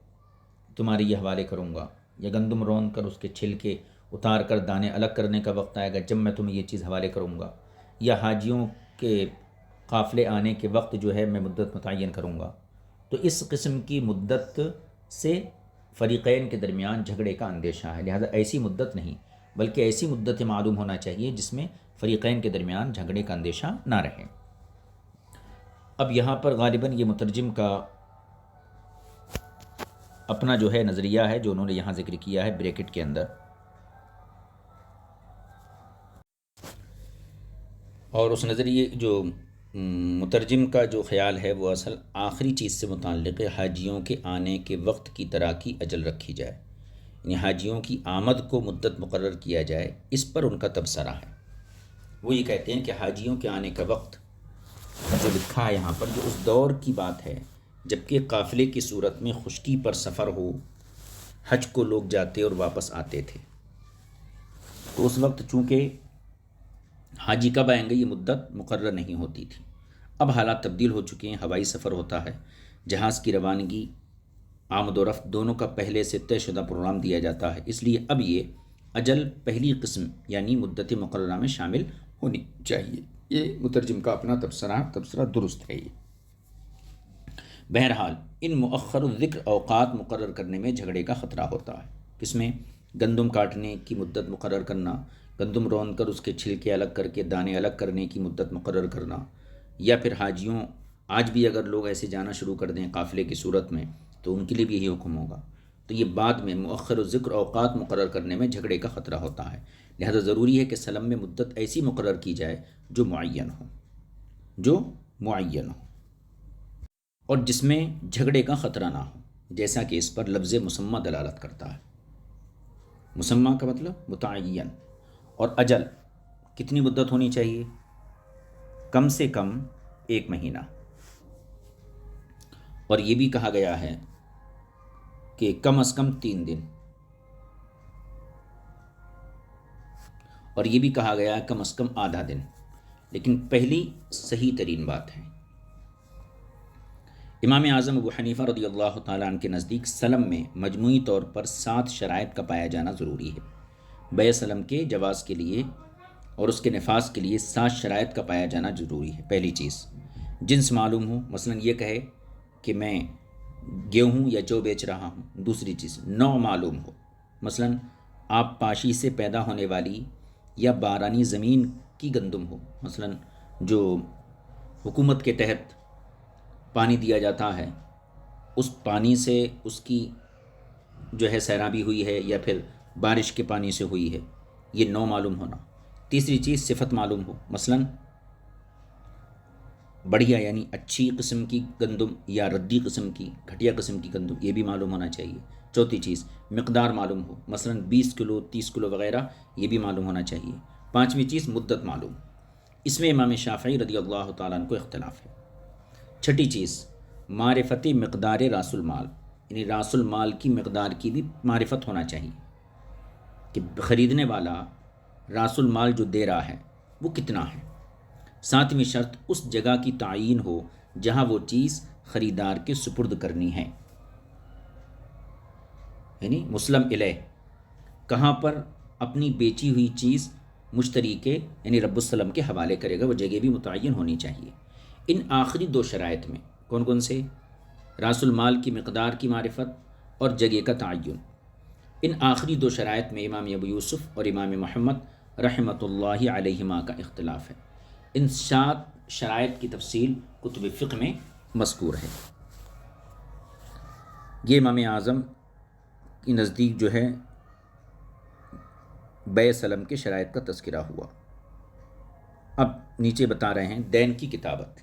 تمہاری یہ حوالے کروں گا، یا گندم رون کر اس کے چھلکے اتار کر دانے الگ کرنے کا وقت آئے گا جب میں تمہیں یہ چیز حوالے کروں گا، یا حاجیوں کے قافلے آنے کے وقت جو ہے میں مدت متعین کروں گا، تو اس قسم کی مدت سے فریقین کے درمیان جھگڑے کا اندیشہ ہے، لہذا ایسی مدت نہیں بلکہ ایسی مدت معلوم ہونا چاہیے جس میں فریقین کے درمیان جھگڑے کا اندیشہ نہ رہے۔ اب یہاں پر غالباً یہ مترجم کا اپنا جو ہے نظریہ ہے جو انہوں نے یہاں ذکر کیا ہے بریکٹ کے اندر، اور اس نظریے جو مترجم کا جو خیال ہے وہ اصل آخری چیز سے متعلق ہے، حاجیوں کے آنے کے وقت کی طرح کی اجل رکھی جائے، یعنی حاجیوں کی آمد کو مدت مقرر کیا جائے، اس پر ان کا تبصرہ ہے۔ وہ یہ کہتے ہیں کہ حاجیوں کے آنے کا وقت جو لکھا ہے یہاں پر، جو اس دور کی بات ہے جبکہ قافلے کی صورت میں خشکی پر سفر ہو، حج کو لوگ جاتے اور واپس آتے تھے، تو اس وقت چونکہ حاجی کب آئیں گے یہ مدت مقرر نہیں ہوتی تھی۔ اب حالات تبدیل ہو چکے ہیں، ہوائی سفر ہوتا ہے، جہاز کی روانگی، آمد و رفت دونوں کا پہلے سے طے شدہ پروگرام دیا جاتا ہے، اس لیے اب یہ اجل پہلی قسم یعنی مدت مقررہ میں شامل ہونی چاہیے۔ یہ مترجم کا اپنا تبصرہ درست ہے۔ یہ بہرحال ان مؤخر الذکر اوقات مقرر کرنے میں جھگڑے کا خطرہ ہوتا ہے۔ کس میں؟ گندم کاٹنے کی مدت مقرر کرنا، گندم رون کر اس کے چھلکے الگ کر کے دانے الگ کرنے کی مدت مقرر کرنا، یا پھر حاجیوں آج بھی اگر لوگ ایسے جانا شروع کر دیں قافلے کی صورت میں تو ان کے لیے بھی یہی حکم ہوگا۔ تو یہ بعد میں مؤخر الذکر اوقات مقرر کرنے میں جھگڑے کا خطرہ ہوتا ہے، لہذا ضروری ہے کہ سلم میں مدت ایسی مقرر کی جائے جو معین ہو اور جس میں جھگڑے کا خطرہ نہ ہو، جیسا کہ اس پر لفظ مسمى دلالت کرتا ہے۔ مسمى کا مطلب متعین، اور اجل کتنی مدت ہونی چاہیے؟ کم سے کم 1 مہینہ، اور یہ بھی کہا گیا ہے کہ کم از کم 3 دن، اور یہ بھی کہا گیا ہے کم از کم آدھا دن، لیکن پہلی صحیح ترین بات ہے۔ امام اعظم ابو حنیفہ رضی اللہ تعالیٰ عنہ کے نزدیک سلم میں مجموعی طور پر 7 شرائط کا پایا جانا ضروری ہے۔ بیع سلم کے جواز کے لیے اور اس کے نفاذ کے لیے 7 شرائط کا پایا جانا ضروری ہے۔ پہلی چیز جنس معلوم ہو، مثلا یہ کہے کہ میں گیہوں یا جو بیچ رہا ہوں۔ دوسری چیز نوع معلوم ہو، مثلا آپ پاشی سے پیدا ہونے والی یا بارانی زمین کی گندم ہو، مثلا جو حکومت کے تحت پانی دیا جاتا ہے، اس پانی سے اس کی جو ہے سیرابی ہوئی ہے یا پھر بارش کے پانی سے ہوئی ہے، یہ نوع معلوم ہونا۔ تیسری چیز صفت معلوم ہو، مثلا بڑھیا یعنی اچھی قسم کی گندم یا ردی قسم کی، گھٹیا قسم کی گندم، یہ بھی معلوم ہونا چاہیے۔ چوتھی چیز مقدار معلوم ہو، مثلا 20 کلو 30 کلو وغیرہ، یہ بھی معلوم ہونا چاہیے۔ پانچویں چیز مدت معلوم، اس میں امام شافعی رضی اللہ تعالیٰ عنہ کو اختلاف ہے۔ چھٹی چیز معرفت مقدار راس المال، یعنی راس المال کی مقدار کی بھی معرفت ہونا چاہیے کہ خریدنے والا راس المال جو دے رہا ہے وہ کتنا ہے۔ ساتویں شرط اس جگہ کی تعین ہو جہاں وہ چیز خریدار کے سپرد کرنی ہے، یعنی مسلم الیہ، کہاں پر اپنی بیچی ہوئی چیز مشتری کے یعنی رب السلم کے حوالے کرے گا، وہ جگہ بھی متعین ہونی چاہیے۔ ان آخری 2 شرائط میں کون کون سے؟ راس المال کی مقدار کی معرفت اور جگہ کا تعین۔ ان آخری 2 شرائط میں امام ابو یوسف اور امام محمد رحمۃ اللہ علیہما کا اختلاف ہے۔ ان 7 شرائط کی تفصیل کتب فقہ میں مذکور ہے۔ یہ امام اعظم کی نزدیک جو ہے بیع سلم کے شرائط کا تذکرہ ہوا۔ اب نیچے بتا رہے ہیں دین کی کتابت۔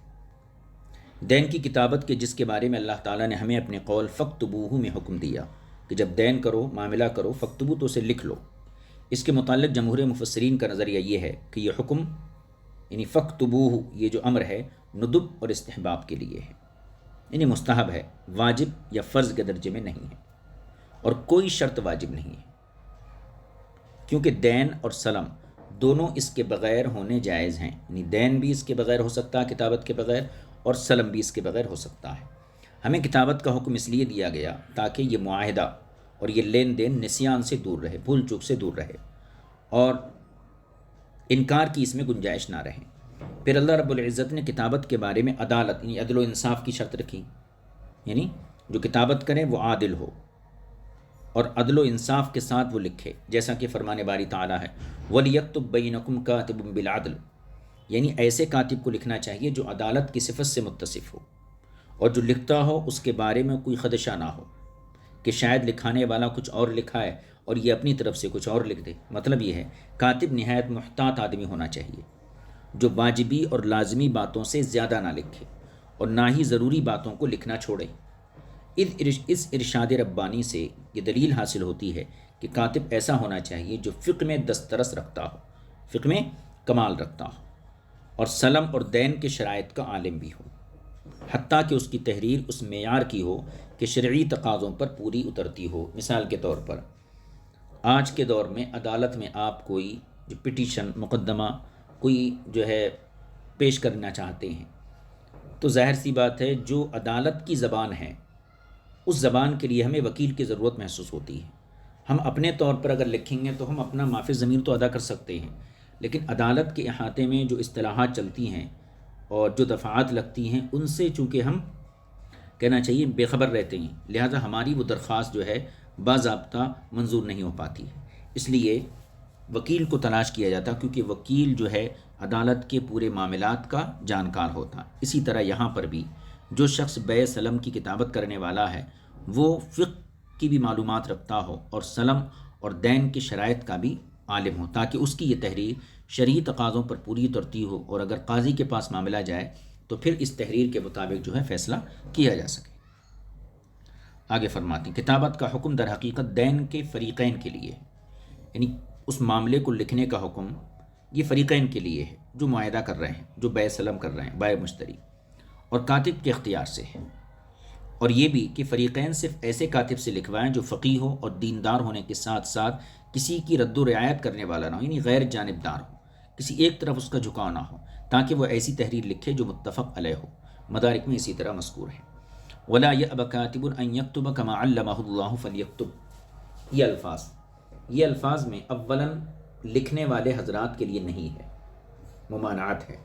دین کی کتابت کے جس کے بارے میں اللہ تعالیٰ نے ہمیں اپنے قول فاکتبوہ میں حکم دیا کہ جب دین کرو، معاملہ کرو، فاکتبو تو اسے لکھ لو۔ اس کے متعلق جمہور مفسرین کا نظریہ یہ ہے کہ یہ حکم یعنی فاکتبوہ یہ جو امر ہے ندب اور استحباب کے لیے ہے، یعنی مستحب ہے، واجب یا فرض کے درجے میں نہیں ہے، اور کوئی شرط واجب نہیں ہے، کیونکہ دین اور سلم دونوں اس کے بغیر ہونے جائز ہیں، یعنی دین بھی اس کے بغیر ہو سکتا ہے کتابت کے بغیر، اور سلم بھی اس کے بغیر ہو سکتا ہے۔ ہمیں کتابت کا حکم اس لیے دیا گیا تاکہ یہ معاہدہ اور یہ لین دین نسیان سے دور رہے، بھول چوک سے دور رہے، اور انکار کی اس میں گنجائش نہ رہے۔ پھر اللہ رب العزت نے کتابت کے بارے میں عدالت یعنی عدل و انصاف کی شرط رکھی، یعنی جو کتابت کرے وہ عادل ہو اور عدل و انصاف کے ساتھ وہ لکھے، جیسا کہ فرمان باری تعالیٰ ہے وَلْيَكْتُبْ بَيْنَكُمْ كَاتِبٌ بِالْعَدْلِ، یعنی ایسے کاتب کو لکھنا چاہیے جو عدالت کی صفت سے متصف ہو، اور جو لکھتا ہو اس کے بارے میں کوئی خدشہ نہ ہو کہ شاید لکھانے والا کچھ اور لکھا ہے اور یہ اپنی طرف سے کچھ اور لکھ دے۔ مطلب یہ ہے کاتب نہایت محتاط آدمی ہونا چاہیے جو واجبی اور لازمی باتوں سے زیادہ نہ لکھے اور نہ ہی ضروری باتوں کو لکھنا چھوڑے۔ اس ارشاد ربانی سے یہ دلیل حاصل ہوتی ہے کہ کاتب ایسا ہونا چاہیے جو فقہ میں دسترس رکھتا ہو، فقہ میں کمال رکھتا ہو، اور سلم اور دین کے شرائط کا عالم بھی ہو، حتیٰ کہ اس کی تحریر اس معیار کی ہو کہ شرعی تقاضوں پر پوری اترتی ہو۔ مثال کے طور پر آج کے دور میں عدالت میں آپ کوئی جو پٹیشن مقدمہ کوئی جو ہے پیش کرنا چاہتے ہیں تو ظاہر سی بات ہے جو عدالت کی زبان ہے اس زبان کے لیے ہمیں وکیل کی ضرورت محسوس ہوتی ہے۔ ہم اپنے طور پر اگر لکھیں گے تو ہم اپنا معافی ضمیر تو ادا کر سکتے ہیں، لیکن عدالت کے احاطے میں جو اصطلاحات چلتی ہیں اور جو دفعات لگتی ہیں ان سے چونکہ ہم کہنا چاہیے بے خبر رہتے ہیں، لہذا ہماری وہ درخواست جو ہے باضابطہ منظور نہیں ہو پاتی ہے۔ اس لیے وکیل کو تلاش کیا جاتا کیونکہ وکیل جو ہے عدالت کے پورے معاملات کا جانکار ہوتا۔ اسی طرح یہاں پر بھی جو شخص بیع سلم کی کتابت کرنے والا ہے وہ فقہ کی بھی معلومات رکھتا ہو اور سلم اور دین کے شرائط کا بھی عالم ہو، تاکہ اس کی یہ تحریر شرعی تقاضوں پر پوری اترتی ہو، اور اگر قاضی کے پاس معاملہ جائے تو پھر اس تحریر کے مطابق جو ہے فیصلہ کیا جا سکے۔ آگے فرماتی کتابت کا حکم در حقیقت دین کے فریقین کے لیے ہے، یعنی اس معاملے کو لکھنے کا حکم یہ فریقین کے لیے ہے جو معاہدہ کر رہے ہیں، جو بیع سلم کر رہے ہیں، بائع مشتری، اور کاتب کے اختیار سے ہے، اور یہ بھی کہ فریقین صرف ایسے کاتب سے لکھوائیں جو فقیہ ہو اور دیندار ہونے کے ساتھ ساتھ کسی کی رد و رعایت کرنے والا نہ ہو، یعنی غیر جانبدار ہو، کسی ایک طرف اس کا جھکاؤ نہ ہو، تاکہ وہ ایسی تحریر لکھے جو متفق علیہ ہو۔ مدارک میں اسی طرح مذکور ہے وَلَا يَأْبَ كَاتِبٌ أَن يَكْتُبَ كَمَا عَلَّمَهُ اللَّهُ فَلْيَكْتُبْ۔ یہ الفاظ میں اولاً لکھنے والے حضرات کے لیے نہیں ہے، ممانعت ہے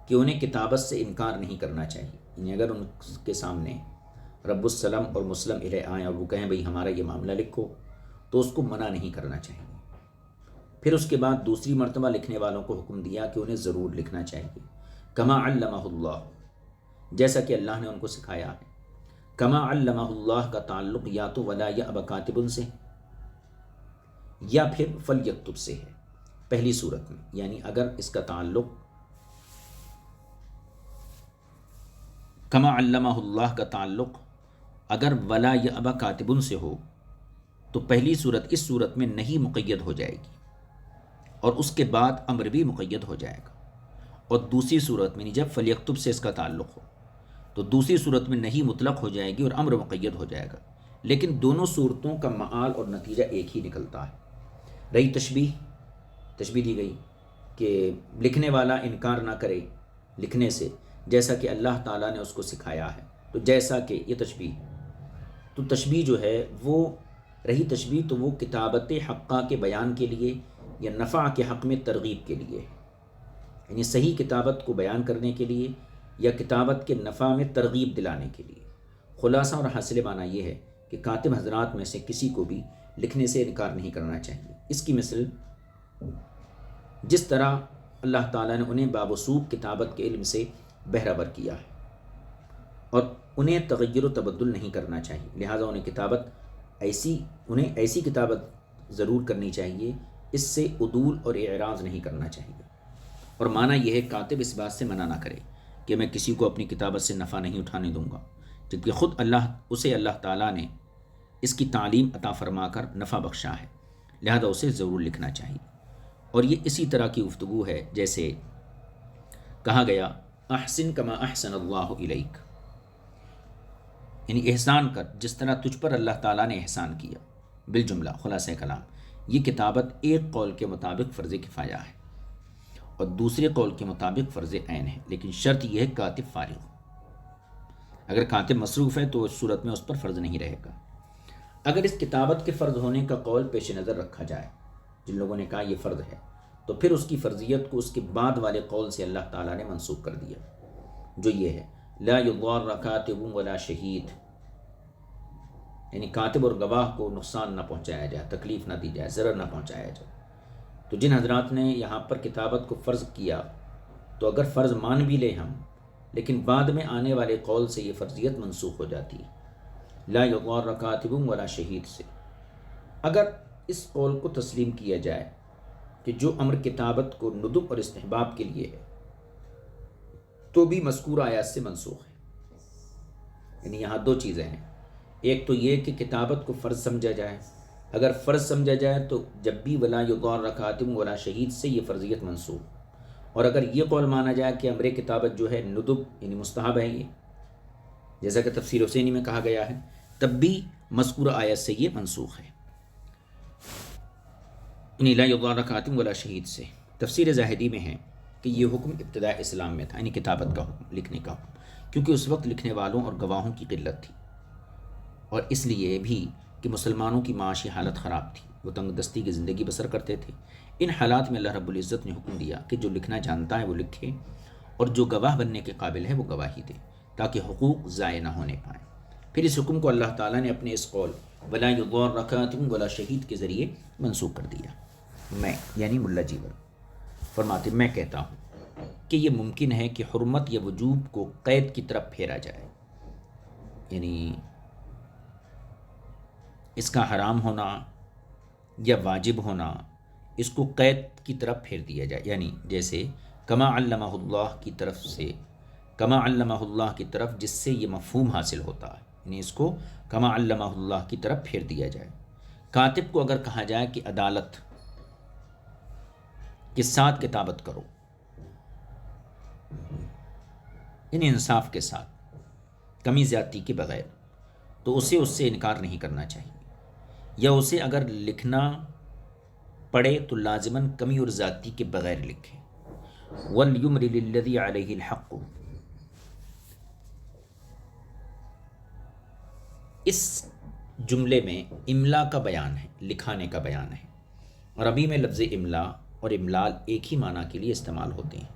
کہ انہیں کتابت سے انکار نہیں کرنا چاہیے. یعنی اگر ان کے سامنے رب السلم اور مسلم علیہ آئیں اور وہ کہیں بھئی ہمارا یہ معاملہ لکھو، تو اس کو منع نہیں کرنا چاہیے. پھر اس کے بعد دوسری مرتبہ لکھنے والوں کو حکم دیا کہ انہیں ضرور لکھنا چاہیے، کما علمہ اللہ، جیسا کہ اللہ نے ان کو سکھایا ہے. کما علمہ اللہ کا تعلق یا تو ولا یأب کاتب سے یا پھر فلیکتب سے ہے پہلی صورت میں. یعنی اگر اس کا تعلق کما علمہ اللہ کا تعلق اگر ولا یأب کاتب سے ہو تو پہلی صورت اس صورت میں نہیں مقید ہو جائے گی اور اس کے بعد امر بھی مقید ہو جائے گا. اور دوسری صورت میں جب فلیکتب سے اس کا تعلق ہو تو دوسری صورت میں نہیں مطلق ہو جائے گی اور امر مقید ہو جائے گا. لیکن دونوں صورتوں کا معال اور نتیجہ ایک ہی نکلتا ہے. رہی تشبیہ دی گئی کہ لکھنے والا انکار نہ کرے لکھنے سے جیسا کہ اللہ تعالیٰ نے اس کو سکھایا ہے. تو جیسا کہ یہ تشبیہ جو ہے وہ رہی تشبیہ تو وہ کتابت حقہ کے بیان کے لیے یا نفع کے حق میں ترغیب کے لیے ہے. یعنی صحیح کتابت کو بیان کرنے کے لیے یا کتابت کے نفع میں ترغیب دلانے کے لیے. خلاصہ اور حاصل معنی یہ ہے کہ کاتب حضرات میں سے کسی کو بھی لکھنے سے انکار نہیں کرنا چاہیے. اس کی مثل جس طرح اللہ تعالیٰ نے انہیں بابوسوب کتابت کے علم سے بہرہور کیا ہے اور انہیں تغیر و تبدل نہیں کرنا چاہیے، لہٰذا انہیں ایسی کتابت ضرور کرنی چاہیے، اس سے عدول اور اعراض نہیں کرنا چاہیے. اور معنی یہ ہے کاتب اس بات سے منع نہ کرے کہ میں کسی کو اپنی کتابت سے نفع نہیں اٹھانے دوں گا، جبکہ خود اللہ تعالیٰ نے اس کی تعلیم عطا فرما کر نفع بخشا ہے، لہذا اسے ضرور لکھنا چاہیے. اور یہ اسی طرح کی گفتگو ہے جیسے کہا گیا احسن کما احسن اللہ الیک، یعنی احسان کر جس طرح تجھ پر اللہ تعالیٰ نے احسان کیا. بالجملہ خلاصہ کلام یہ کتابت ایک قول کے مطابق فرض کفایہ ہے اور دوسرے قول کے مطابق فرض عین ہے، لیکن شرط یہ ہے کاتب فارغ ہو. اگر کاتب مصروف ہے تو اس صورت میں اس پر فرض نہیں رہے گا. اگر اس کتابت کے فرض ہونے کا قول پیش نظر رکھا جائے، جن لوگوں نے کہا یہ فرض ہے، تو پھر اس کی فرضیت کو اس کے بعد والے قول سے اللہ تعالیٰ نے منسوخ کر دیا، جو یہ ہے لا یضار کاتب ولا شہید، یعنی کاتب اور گواہ کو نقصان نہ پہنچایا جائے، تکلیف نہ دی جائے، ضرر نہ پہنچایا جائے. تو جن حضرات نے یہاں پر کتابت کو فرض کیا تو اگر فرض مان بھی لیں ہم، لیکن بعد میں آنے والے قول سے یہ فرضیت منسوخ ہو جاتی ہے لا یضار کاتب ولا شہید سے. اگر اس قول کو تسلیم کیا جائے کہ جو امر کتابت کو ندب اور استحباب کے لیے ہے تو بھی مذکورہ آیات سے منسوخ ہے. یعنی یہاں دو چیزیں ہیں، ایک تو یہ کہ کتابت کو فرض سمجھا جائے، اگر فرض سمجھا جائے تو جب بھی ولا یضار کاتب ولا شہید سے یہ فرضیت منسوخ. اور اگر یہ قول مانا جائے کہ امر کتابت جو ہے ندب یعنی مستحب ہے، یہ جیسا کہ تفسیر حسینی میں کہا گیا ہے، تب بھی مذکورہ آیت سے یہ منسوخ ہے، یعنی لا یضار کاتب ولا شہید سے. تفسیر زاہدی میں ہے کہ یہ حکم ابتداء اسلام میں تھا، یعنی کتابت کا حکم، لکھنے کا حکم، کیونکہ اس وقت لکھنے والوں اور گواہوں کی قلت تھی، اور اس لیے بھی کہ مسلمانوں کی معاشی حالت خراب تھی، وہ تنگ دستی کی زندگی بسر کرتے تھے. ان حالات میں اللہ رب العزت نے حکم دیا کہ جو لکھنا جانتا ہے وہ لکھے اور جو گواہ بننے کے قابل ہے وہ گواہی دے، تاکہ حقوق ضائع نہ ہونے پائیں. پھر اس حکم کو اللہ تعالیٰ نے اپنے اس قول ولا یضار کاتب ولا شہید کے ذریعے منسوخ کر دیا. میں یعنی ملا جیور فرماتے میں کہتا ہوں کہ یہ ممکن ہے کہ حرمت یا وجوب کو قید کی طرف پھیرا جائے، یعنی اس کا حرام ہونا یا واجب ہونا اس کو قید کی طرف پھیر دیا جائے. یعنی جیسے کما علمہ اللہ کی طرف سے، کما علمہ اللہ کی طرف جس سے یہ مفہوم حاصل ہوتا ہے، یعنی اس کو کما علمہ اللہ کی طرف پھیر دیا جائے. کاتب کو اگر کہا جائے کہ عدالت کے ساتھ کتابت کرو، یعنی انصاف کے ساتھ، کمی زیادتی کے بغیر، تو اسے اس سے انکار نہیں کرنا چاہیے. یا اسے اگر لکھنا پڑے تو لازماً کمی اور زیادتی کے بغیر لکھے. وَلْيُمْلِ لِلَّذِي عَلَيْهِ الْحَقُّ، اس جملے میں املا کا بیان ہے، لکھانے کا بیان ہے. عربی میں لفظ املا اور املال ایک ہی معنی کے لیے استعمال ہوتے ہیں،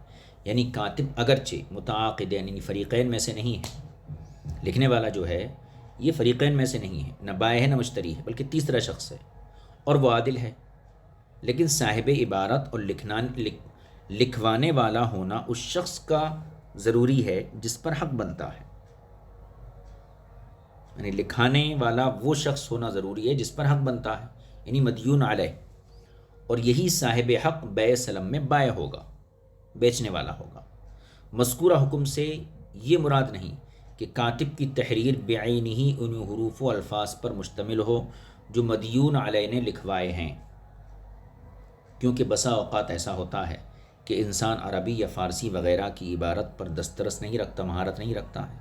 یعنی کاتب اگرچہ متعاقدین یعنی فریقین میں سے نہیں ہے، لکھنے والا جو ہے یہ فریقین میں سے نہیں ہے، نہ بائع ہے نہ مشتری ہے، بلکہ تیسرا شخص ہے اور وہ عادل ہے، لیکن صاحب عبارت اور لکھوانے والا ہونا اس شخص کا ضروری ہے جس پر حق بنتا ہے، یعنی لکھانے والا وہ شخص ہونا ضروری ہے جس پر حق بنتا ہے، یعنی مدیون علیہ، اور یہی صاحب حق بیع سلم میں بائع ہوگا، بیچنے والا ہوگا۔ مذکورہ حکم سے یہ مراد نہیں کہ کاتب کی تحریر بعینہ ہی ان حروف و الفاظ پر مشتمل ہو جو مدیون علیہ نے لکھوائے ہیں، کیونکہ بسا اوقات ایسا ہوتا ہے کہ انسان عربی یا فارسی وغیرہ کی عبارت پر دسترس نہیں رکھتا، مہارت نہیں رکھتا ہے،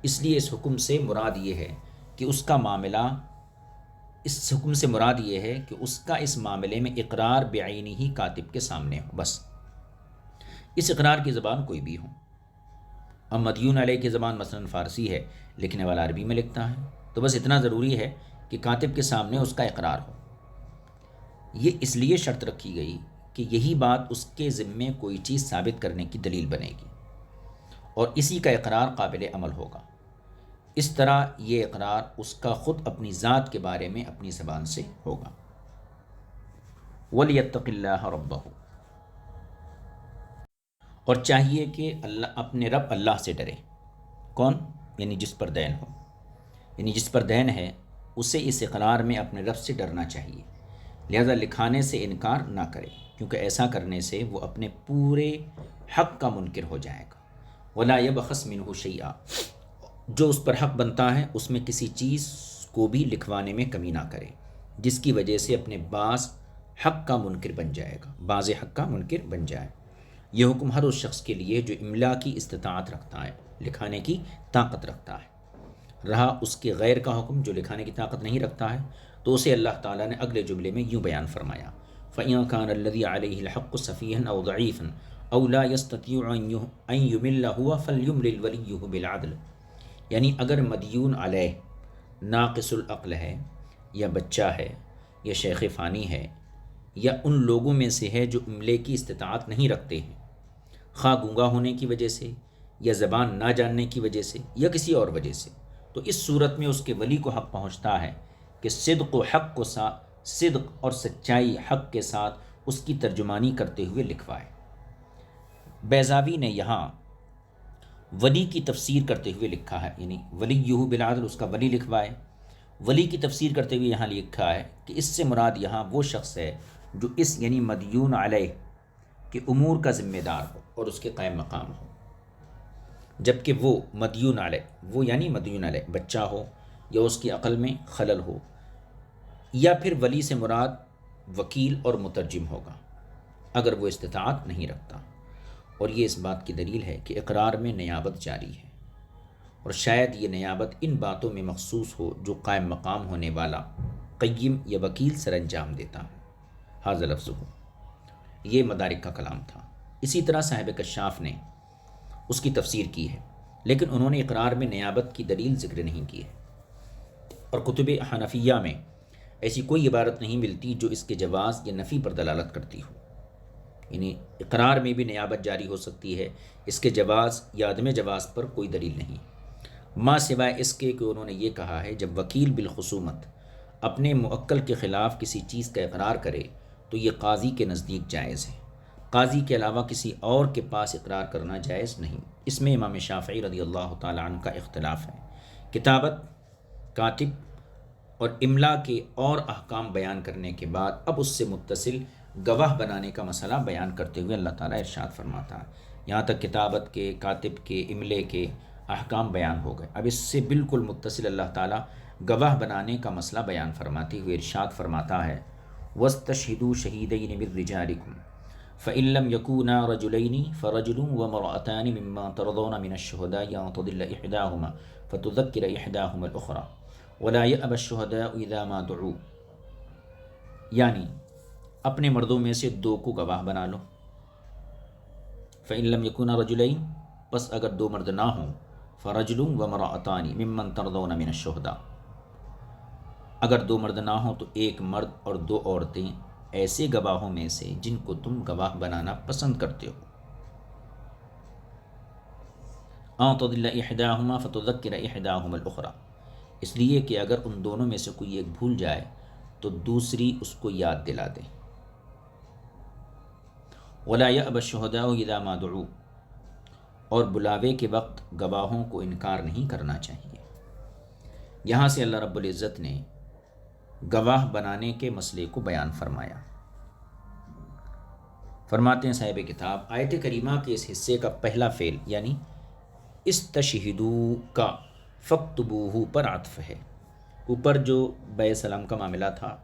اس لیے اس حکم سے مراد یہ ہے کہ اس کا معاملہ اس حکم سے مراد یہ ہے کہ اس کا اس معاملے میں اقرار بعینہ ہی کاتب کے سامنے ہو، بس اس اقرار کی زبان کوئی بھی ہو۔ اب مدیون علیہ کی زبان مثلا فارسی ہے، لکھنے والا عربی میں لکھتا ہے، تو بس اتنا ضروری ہے کہ کاتب کے سامنے اس کا اقرار ہو۔ یہ اس لیے شرط رکھی گئی کہ یہی بات اس کے ذمے کوئی چیز ثابت کرنے کی دلیل بنے گی اور اسی کا اقرار قابل عمل ہوگا۔ اس طرح یہ اقرار اس کا خود اپنی ذات کے بارے میں اپنی زبان سے ہوگا۔ وَلْيَتَّقِ اللَّهَ رَبَّهُ، اور چاہیے کہ اپنے رب اللہ سے ڈرے۔ کون؟ یعنی جس پر دین ہو، یعنی جس پر دین ہے اسے اس اقرار میں اپنے رب سے ڈرنا چاہیے، لہذا لکھانے سے انکار نہ کرے، کیونکہ ایسا کرنے سے وہ اپنے پورے حق کا منکر ہو جائے گا۔ وَلَا يَبْخَسْ مِنْهُ شَيْئًا، جو اس پر حق بنتا ہے اس میں کسی چیز کو بھی لکھوانے میں کمی نہ کرے، جس کی وجہ سے اپنے بعض حق کا منکر بن جائے گا، بعض حق کا منکر بن جائے۔ یہ حکم ہر اس شخص کے لیے جو املا کی استطاعت رکھتا ہے، لکھانے کی طاقت رکھتا ہے۔ رہا اس کے غیر کا حکم جو لکھانے کی طاقت نہیں رکھتا ہے، تو اسے اللہ تعالیٰ نے اگلے جملے میں یوں بیان فرمایا، فَإِن كَانَ الَّذِي عَلَيْهِ الْحَقُّ سَفِيهًا أَوْ ضَعِيفًا أَوْ لَا يَسْتَطِيعُ أَن يُمِلَّ هُوَ فَلْيُمْلِلْ وَلِيُّهُ بِالْعَدْلِ، یعنی اگر مدیون علیہ ناقص العقل ہے یا بچہ ہے یا شیخ فانی ہے یا ان لوگوں میں سے ہے جو املے کی استطاعت نہیں رکھتے ہیں، خواہ گونگا ہونے کی وجہ سے یا زبان نہ جاننے کی وجہ سے یا کسی اور وجہ سے، تو اس صورت میں اس کے ولی کو حق پہنچتا ہے کہ صدق اور سچائی حق کے ساتھ اس کی ترجمانی کرتے ہوئے لکھوائے۔ بیضاوی نے یہاں ولی کی تفسیر کرتے ہوئے لکھا ہے، یعنی ولیہ بالعدل، اس کا ولی لکھوائے۔ ولی کی تفسیر کرتے ہوئے یہاں لکھا ہے کہ اس سے مراد یہاں وہ شخص ہے جو اس یعنی مدیون علیہ کے امور کا ذمہ دار ہو اور اس کے قائم مقام ہو، جبکہ وہ مدیون علیہ، وہ یعنی مدیون علیہ بچہ ہو یا اس کی عقل میں خلل ہو، یا پھر ولی سے مراد وکیل اور مترجم ہوگا اگر وہ استطاعت نہیں رکھتا۔ اور یہ اس بات کی دلیل ہے کہ اقرار میں نیابت جاری ہے، اور شاید یہ نیابت ان باتوں میں مخصوص ہو جو قائم مقام ہونے والا قیم یا وکیل سر انجام دیتا ہے۔ ھذا لفظہ، یہ مدارک کا کلام تھا۔ اسی طرح صاحب کشاف نے اس کی تفسیر کی ہے، لیکن انہوں نے اقرار میں نیابت کی دلیل ذکر نہیں کی ہے، اور کتب حنفیہ میں ایسی کوئی عبارت نہیں ملتی جو اس کے جواز یا نفی پر دلالت کرتی ہو، یعنی اقرار میں بھی نیابت جاری ہو سکتی ہے، اس کے جواز یا عدم جواز پر کوئی دلیل نہیں، ما سوائے اس کے کہ انہوں نے یہ کہا ہے جب وکیل بالخصومت اپنے موکل کے خلاف کسی چیز کا اقرار کرے تو یہ قاضی کے نزدیک جائز ہے، قاضی کے علاوہ کسی اور کے پاس اقرار کرنا جائز نہیں۔ اس میں امام شافعی رضی اللہ تعالیٰ عنہ کا اختلاف ہے۔ کتابت، کاتب اور املا کے اور احکام بیان کرنے کے بعد اب اس سے متصل گواہ بنانے کا مسئلہ بیان کرتے ہوئے اللہ تعالیٰ ارشاد فرماتا ہے، یہاں تک کتابت کے، کاتب کے، املے کے احکام بیان ہو گئے، اب اس سے بالکل متصل اللہ تعالیٰ گواہ بنانے کا مسئلہ بیان فرماتے ہوئے ارشاد فرماتا ہے، وَاسْتَشْهِدُوا شَهِيدَيْنِ مِن رِّجَالِكُمْ فَإِن لَّمْ يَكُونَا رَجُلَيْنِ فَرَجُلٌ وَامْرَأَتَانِ مِمَّن تَرْضَوْنَ مِنَ الشُّهَدَاءِ أَن تَضِلَّ إِحْدَاهُمَا فَتُذَكِّرَ إِحْدَاهُمَا الْأُخْرَىٰ وَلَا يَأْبَ الشُّهَدَاءُ إِذَا مَا دُعُوا، یعنی اپنے مردوں میں سے دو کو گواہ بنا لو۔ فَإِن لَّمْ يَكُونَا رَجُلَيْنِ، پس اگر دو مرد نہ ہوں، فَرَجُلٌ وَامْرَأَتَانِ مِمَّن تَرْضَوْنَ مِنَ الشُّهَدَاءِ، اگر دو مرد نہ ہوں تو ایک مرد اور دو عورتیں ایسے گواہوں میں سے جن کو تم گواہ بنانا پسند کرتے ہو۔ اَن تضل احداہما فتذکر احداہما الاخری، اس لیے کہ اگر ان دونوں میں سے کوئی ایک بھول جائے تو دوسری اس کو یاد دلا دے۔ ولا یأبی الشہداء اذا ما دعوا، اور بلاوے کے وقت گواہوں کو انکار نہیں کرنا چاہیے۔ یہاں سے اللہ رب العزت نے گواہ بنانے کے مسئلے کو بیان فرمایا۔ فرماتے ہیں صاحب کتاب، آیت کریمہ کے اس حصے کا پہلا فعل یعنی استشہدوا کا فاکتبوہ پر عطف ہے۔ اوپر جو بیع سلام کا معاملہ تھا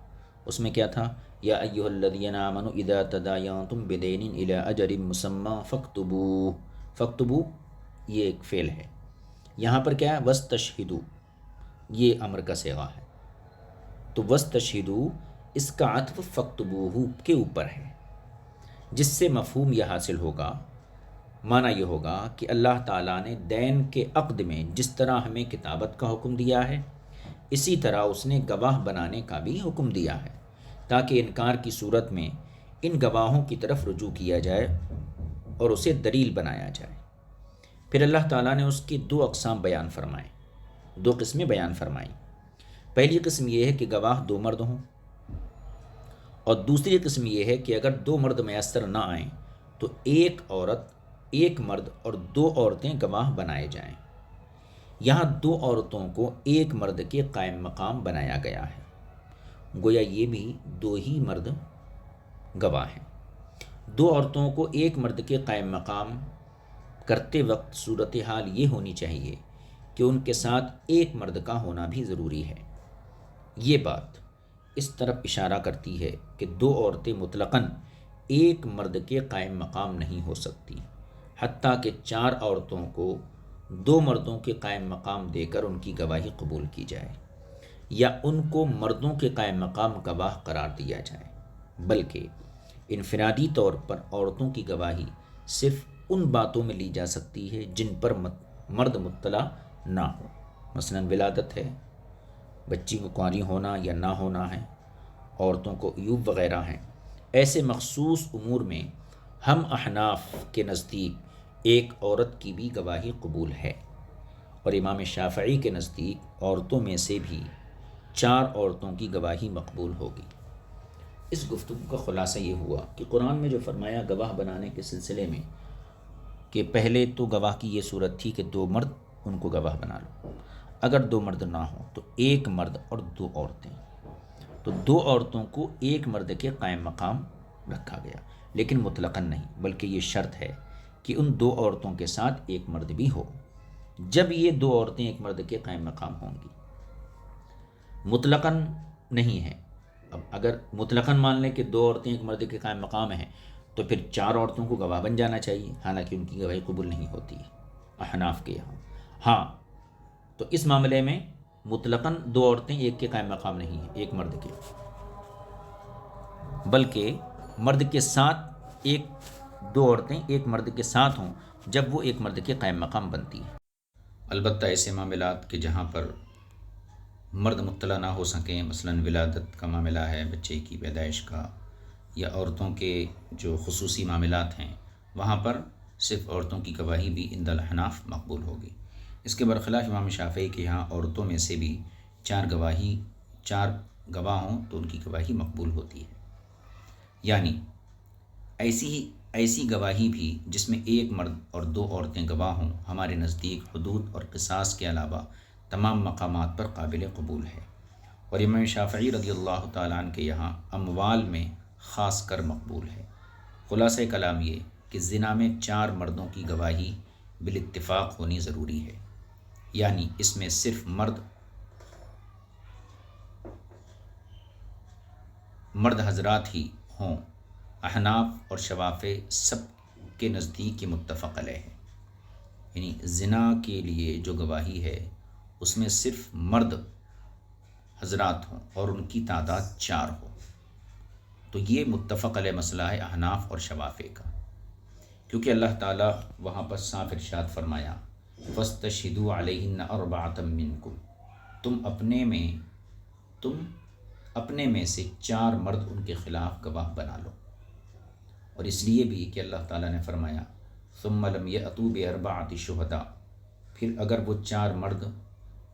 اس میں کیا تھا؟ یا ایھا الذین آمنوا اذا تداینتم بدین الی اجل مسمی فاکتبوہ۔ فاکتبوا یہ ایک فعل ہے، یہاں پر کیا ہے؟ واستشہدوا، یہ امر کا صیغہ ہے، تو واستشہدوا اس کا عطف فاکتبوہ کے اوپر ہے، جس سے مفہوم یہ حاصل ہوگا، معنی یہ ہوگا کہ اللہ تعالیٰ نے دین کے عقد میں جس طرح ہمیں کتابت کا حکم دیا ہے، اسی طرح اس نے گواہ بنانے کا بھی حکم دیا ہے، تاکہ انکار کی صورت میں ان گواہوں کی طرف رجوع کیا جائے اور اسے دلیل بنایا جائے۔ پھر اللہ تعالیٰ نے اس کی دو اقسام بیان فرمائیں، دو قسمیں بیان فرمائیں۔ پہلی قسم یہ ہے کہ گواہ دو مرد ہوں، اور دوسری قسم یہ ہے کہ اگر دو مرد میسر نہ آئیں تو ایک عورت، ایک مرد اور دو عورتیں گواہ بنائے جائیں۔ یہاں دو عورتوں کو ایک مرد کے قائم مقام بنایا گیا ہے، گویا یہ بھی دو ہی مرد گواہ ہیں۔ دو عورتوں کو ایک مرد کے قائم مقام کرتے وقت صورتحال یہ ہونی چاہیے کہ ان کے ساتھ ایک مرد کا ہونا بھی ضروری ہے۔ یہ بات اس طرف اشارہ کرتی ہے کہ دو عورتیں مطلقاً ایک مرد کے قائم مقام نہیں ہو سکتی، حتیٰ کہ چار عورتوں کو دو مردوں کے قائم مقام دے کر ان کی گواہی قبول کی جائے، یا ان کو مردوں کے قائم مقام گواہ قرار دیا جائے، بلکہ انفرادی طور پر عورتوں کی گواہی صرف ان باتوں میں لی جا سکتی ہے جن پر مرد مطلع نہ ہو، مثلا ولادت ہے، بچی کو کنواری ہونا یا نہ ہونا ہے، عورتوں کو عیوب وغیرہ ہیں۔ ایسے مخصوص امور میں ہم احناف کے نزدیک ایک عورت کی بھی گواہی قبول ہے، اور امام شافعی کے نزدیک عورتوں میں سے بھی چار عورتوں کی گواہی مقبول ہوگی۔ اس گفتگو کا خلاصہ یہ ہوا کہ قرآن میں جو فرمایا گواہ بنانے کے سلسلے میں کہ پہلے تو گواہ کی یہ صورت تھی کہ دو مرد ان کو گواہ بنا لو، اگر دو مرد نہ ہوں تو ایک مرد اور دو عورتیں، تو دو عورتوں کو ایک مرد کے قائم مقام رکھا گیا، لیکن مطلقاً نہیں، بلکہ یہ شرط ہے کہ ان دو عورتوں کے ساتھ ایک مرد بھی ہو، جب یہ دو عورتیں ایک مرد کے قائم مقام ہوں گی۔ مطلقاً نہیں ہے، اب اگر مطلقاً مان لیں کہ دو عورتیں ایک مرد کے قائم مقام ہیں تو پھر چار عورتوں کو گواہ بن جانا چاہیے، حالانکہ ان کی گواہی قبول نہیں ہوتی احناف کے یہاں۔ ہاں تو اس معاملے میں مطلقاً دو عورتیں ایک کے قائم مقام نہیں ہیں، ایک مرد کے، بلکہ مرد کے ساتھ ایک، دو عورتیں ایک مرد کے ساتھ ہوں جب وہ ایک مرد کے قائم مقام بنتی ہیں۔ البتہ ایسے معاملات کہ جہاں پر مرد مطلع نہ ہو سکیں، مثلا ولادت کا معاملہ ہے، بچے کی پیدائش کا، یا عورتوں کے جو خصوصی معاملات ہیں، وہاں پر صرف عورتوں کی گواہی بھی عند الاحناف مقبول ہوگی۔ اس کے برخلاف امام شافعی کے یہاں عورتوں میں سے بھی چار گواہ ہوں تو ان کی گواہی مقبول ہوتی ہے، یعنی ایسی گواہی بھی جس میں ایک مرد اور دو عورتیں گواہ ہوں، ہمارے نزدیک حدود اور قصاص کے علاوہ تمام مقامات پر قابل قبول ہے، اور امام شافعی رضی اللہ تعالیٰ عنہ کے یہاں اموال میں خاص کر مقبول ہے۔ خلاصہ کلام یہ کہ زنا میں چار مردوں کی گواہی بالاتفاق ہونی ضروری ہے، یعنی اس میں صرف مرد حضرات ہی ہوں۔ احناف اور شوافع سب کے نزدیک یہ متفق علیہ ہے، یعنی زنا کے لیے جو گواہی ہے اس میں صرف مرد حضرات ہوں اور ان کی تعداد چار ہو، تو یہ متفق علیہ مسئلہ ہے احناف اور شوافع کا، کیونکہ اللہ تعالیٰ وہاں پر صاف ارشاد فرمایا فاستشہدوا علیہن اربعۃ منکم، تم اپنے میں سے 4 مرد ان کے خلاف گواہ بنا لو، اور اس لیے بھی کہ اللہ تعالیٰ نے فرمایا ثم لم یأتوا بأربعۃ شہداء، پھر اگر وہ 4 مرد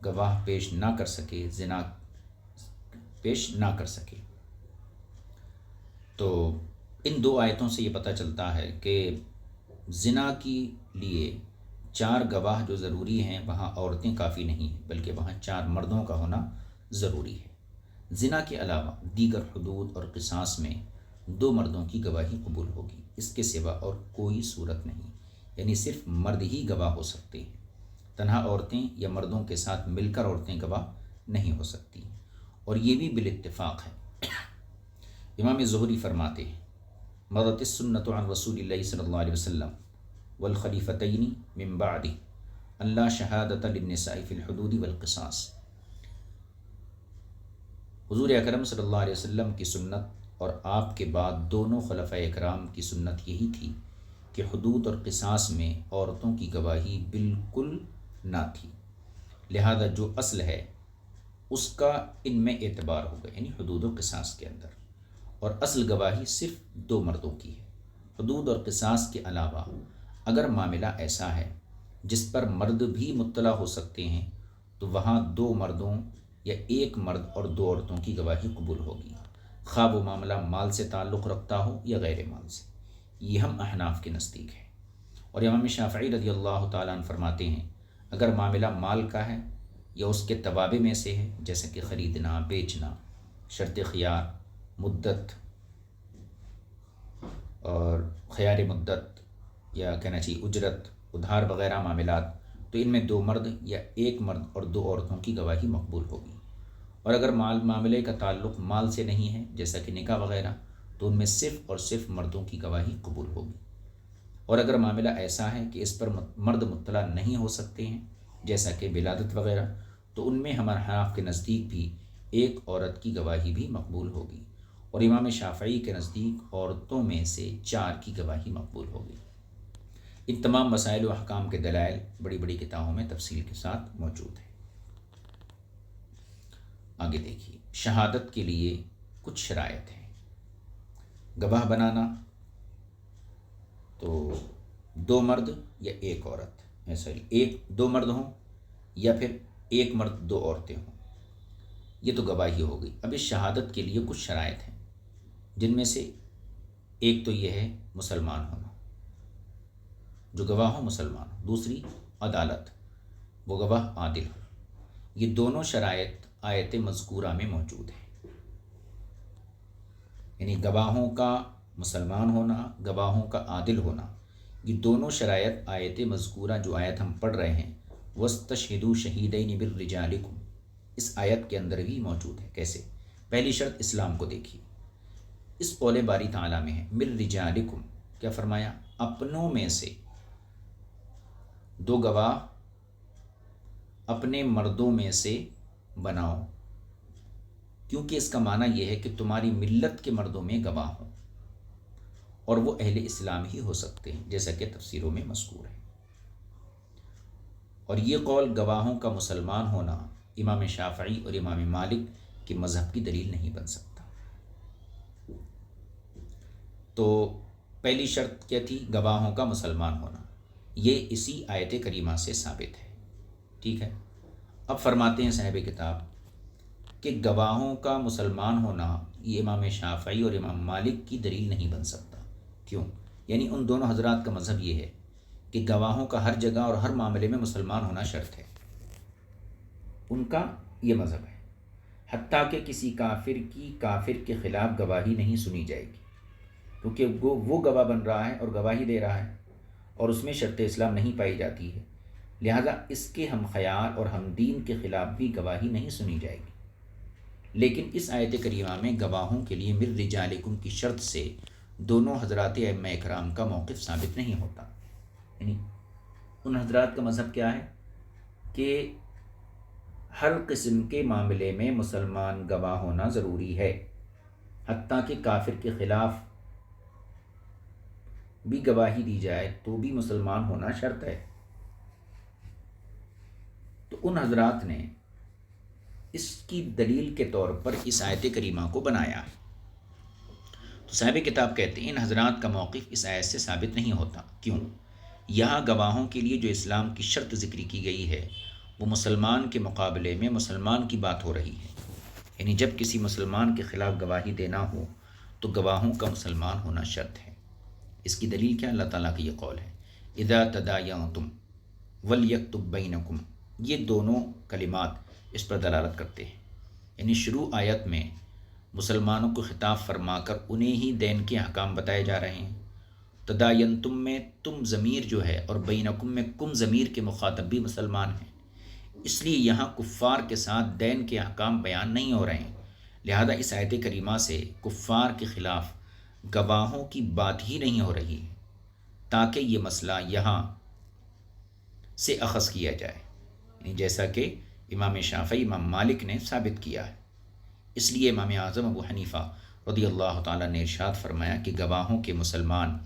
گواہ پیش نہ کر سکے، زنا پیش نہ کر سکے۔ تو ان 2 آیتوں سے یہ پتہ چلتا ہے کہ زنا کے لیے 4 گواہ جو ضروری ہیں وہاں عورتیں کافی نہیں ہیں، بلکہ وہاں 4 مردوں کا ہونا ضروری ہے۔ زنا کے علاوہ دیگر حدود اور قصاص میں 2 مردوں کی گواہی قبول ہوگی، اس کے سوا اور کوئی صورت نہیں، یعنی صرف مرد ہی گواہ ہو سکتے ہیں، تنہا عورتیں یا مردوں کے ساتھ مل کر عورتیں گواہ نہیں ہو سکتی، اور یہ بھی بالاتفاق ہے۔ امام زہری فرماتے ہیں مضت السنۃ عن رسول اللہ صلی اللہ علیہ وسلم والخلیفتین من بعدہ ان لا شہادۃ للنساء فی الحدود والقصاص۔ حضور اکرم صلی اللہ علیہ وسلم کی سنت اور آپ کے بعد دونوں خلفۂ اکرام کی سنت یہی تھی کہ حدود اور قصاص میں عورتوں کی گواہی بالکل نہ تھی، لہذا جو اصل ہے اس کا ان میں اعتبار ہوگا، یعنی حدود و قصاص کے اندر، اور اصل گواہی صرف 2 مردوں کی ہے۔ حدود اور قصاص کے علاوہ اگر معاملہ ایسا ہے جس پر مرد بھی مطلع ہو سکتے ہیں تو وہاں 2 مردوں یا 1 مرد اور 2 عورتوں کی گواہی قبول ہوگی، خواہ وہ معاملہ مال سے تعلق رکھتا ہو یا غیر مال سے۔ یہ ہم احناف کے نزدیک ہے، اور امام شافعی رضی اللہ تعالیٰ عنہ فرماتے ہیں اگر معاملہ مال کا ہے یا اس کے توابع میں سے ہے، جیسے کہ خریدنا، بیچنا، شرط خیار، مدت اور خیار مدت، یا کہنا چاہیے اجرت، ادھار وغیرہ معاملات، تو ان میں 2 مرد یا 1 مرد اور 2 عورتوں کی گواہی مقبول ہوگی۔ اور اگر معاملے کا تعلق مال سے نہیں ہے، جیسا کہ نکاح وغیرہ، تو ان میں صرف اور صرف مردوں کی گواہی قبول ہوگی۔ اور اگر معاملہ ایسا ہے کہ اس پر مرد مطلع نہیں ہو سکتے ہیں، جیسا کہ ولادت وغیرہ، تو ان میں ہمارے حناف کے نزدیک بھی 1 عورت کی گواہی بھی مقبول ہوگی، اور امام شافعی کے نزدیک عورتوں میں سے 4 کی گواہی مقبول ہوگی۔ ان تمام مسائل و احکام کے دلائل بڑی بڑی کتابوں میں تفصیل کے ساتھ موجود ہیں۔ آگے دیکھیے، شہادت کے لیے کچھ شرائط ہیں۔ گواہ بنانا تو 2 مرد یا 1 عورت، سوری 2 مرد ہوں یا پھر 1 مرد 2 عورتیں ہوں، یہ تو گواہی ہو گئی۔ اب اس شہادت کے لیے کچھ شرائط ہیں، جن میں سے ایک تو یہ ہے مسلمان ہونا، جو گواہ ہو مسلمان ہو۔ دوسری عدالت، وہ گواہ عادل ہو۔ یہ دونوں شرائط آیت مذکورہ میں موجود ہیں، یعنی گواہوں کا مسلمان ہونا، گواہوں کا عادل ہونا، یہ دونوں شرائط آیت مذکورہ جو آیت ہم پڑھ رہے ہیں وَاسْتَشْهِدُوا شَهِيدَيْنِ مِن رِجَالِكُمْ، اس آیت کے اندر بھی موجود ہے۔ کیسے؟ پہلی شرط اسلام کو دیکھیے، اس قول باری تعالیٰ میں ہے مِن رِجَالِكُمْ، کیا فرمایا؟ اپنوں میں سے 2 گواہ اپنے مردوں میں سے بناؤ، کیونکہ اس کا معنی یہ ہے کہ تمہاری ملت کے مردوں میں گواہ ہوں، اور وہ اہل اسلام ہی ہو سکتے ہیں، جیسا کہ تفسیروں میں مذکور ہے۔ اور یہ قول گواہوں کا مسلمان ہونا امام شافعی اور امام مالک کے مذہب کی دلیل نہیں بن سکتا۔ تو پہلی شرط کیا تھی؟ گواہوں کا مسلمان ہونا، یہ اسی آیت کریمہ سے ثابت ہے، ٹھیک ہے۔ اب فرماتے ہیں صاحب کتاب کہ گواہوں کا مسلمان ہونا یہ امام شافعی اور امام مالک کی دلیل نہیں بن سکتا۔ کیوں؟ یعنی ان دونوں حضرات کا مذہب یہ ہے کہ گواہوں کا ہر جگہ اور ہر معاملے میں مسلمان ہونا شرط ہے، ان کا یہ مذہب ہے، حتیٰ کہ کسی کافر کی کافر کے خلاف گواہی نہیں سنی جائے گی، کیونکہ وہ گواہ بن رہا ہے اور گواہی دے رہا ہے اور اس میں شرط اسلام نہیں پائی جاتی ہے، لہذا اس کے ہم خیال اور ہم دین کے خلاف بھی گواہی نہیں سنی جائے گی۔ لیکن اس آیت کریمہ میں گواہوں کے لیے مِن رجالکم کی شرط سے دونوں حضرات ائمہ اکرام کا موقف ثابت نہیں ہوتا، یعنی ان حضرات کا مذہب کیا ہے کہ ہر قسم کے معاملے میں مسلمان گواہ ہونا ضروری ہے، حتیٰ کہ کافر کے خلاف بھی گواہی دی جائے تو بھی مسلمان ہونا شرط ہے۔ تو ان حضرات نے اس کی دلیل کے طور پر اس آیت کریمہ کو بنایا ہے۔ تو صاحب کتاب کہتے ہیں ان حضرات کا موقف اس آیت سے ثابت نہیں ہوتا۔ کیوں؟ یہاں گواہوں کے لیے جو اسلام کی شرط ذکر کی گئی ہے وہ مسلمان کے مقابلے میں مسلمان کی بات ہو رہی ہے، یعنی جب کسی مسلمان کے خلاف گواہی دینا ہو تو گواہوں کا مسلمان ہونا شرط ہے۔ اس کی دلیل کیا؟ اللہ تعالیٰ کا یہ قول ہے اذا تداینتم ولیکتب بینکم، یہ دونوں کلمات اس پر دلالت کرتے ہیں، یعنی شروع آیت میں مسلمانوں کو خطاب فرما کر انہیں ہی دین کے احکام بتائے جا رہے ہیں۔ تداینتم میں تم ضمیر جو ہے اور بینکم میں کم ضمیر کے مخاطب بھی مسلمان ہیں، اس لیے یہاں کفار کے ساتھ دین کے احکام بیان نہیں ہو رہے ہیں، لہذا اس آیت کریمہ سے کفار کے خلاف گواہوں کی بات ہی نہیں ہو رہی ہے، تاکہ یہ مسئلہ یہاں سے اخذ کیا جائے، یعنی جیسا کہ امام شافعی امام مالک نے ثابت کیا ہے۔ اس لیے امام اعظم ابو حنیفہ رضی اللہ تعالیٰ نے ارشاد فرمایا کہ گواہوں کے مسلمان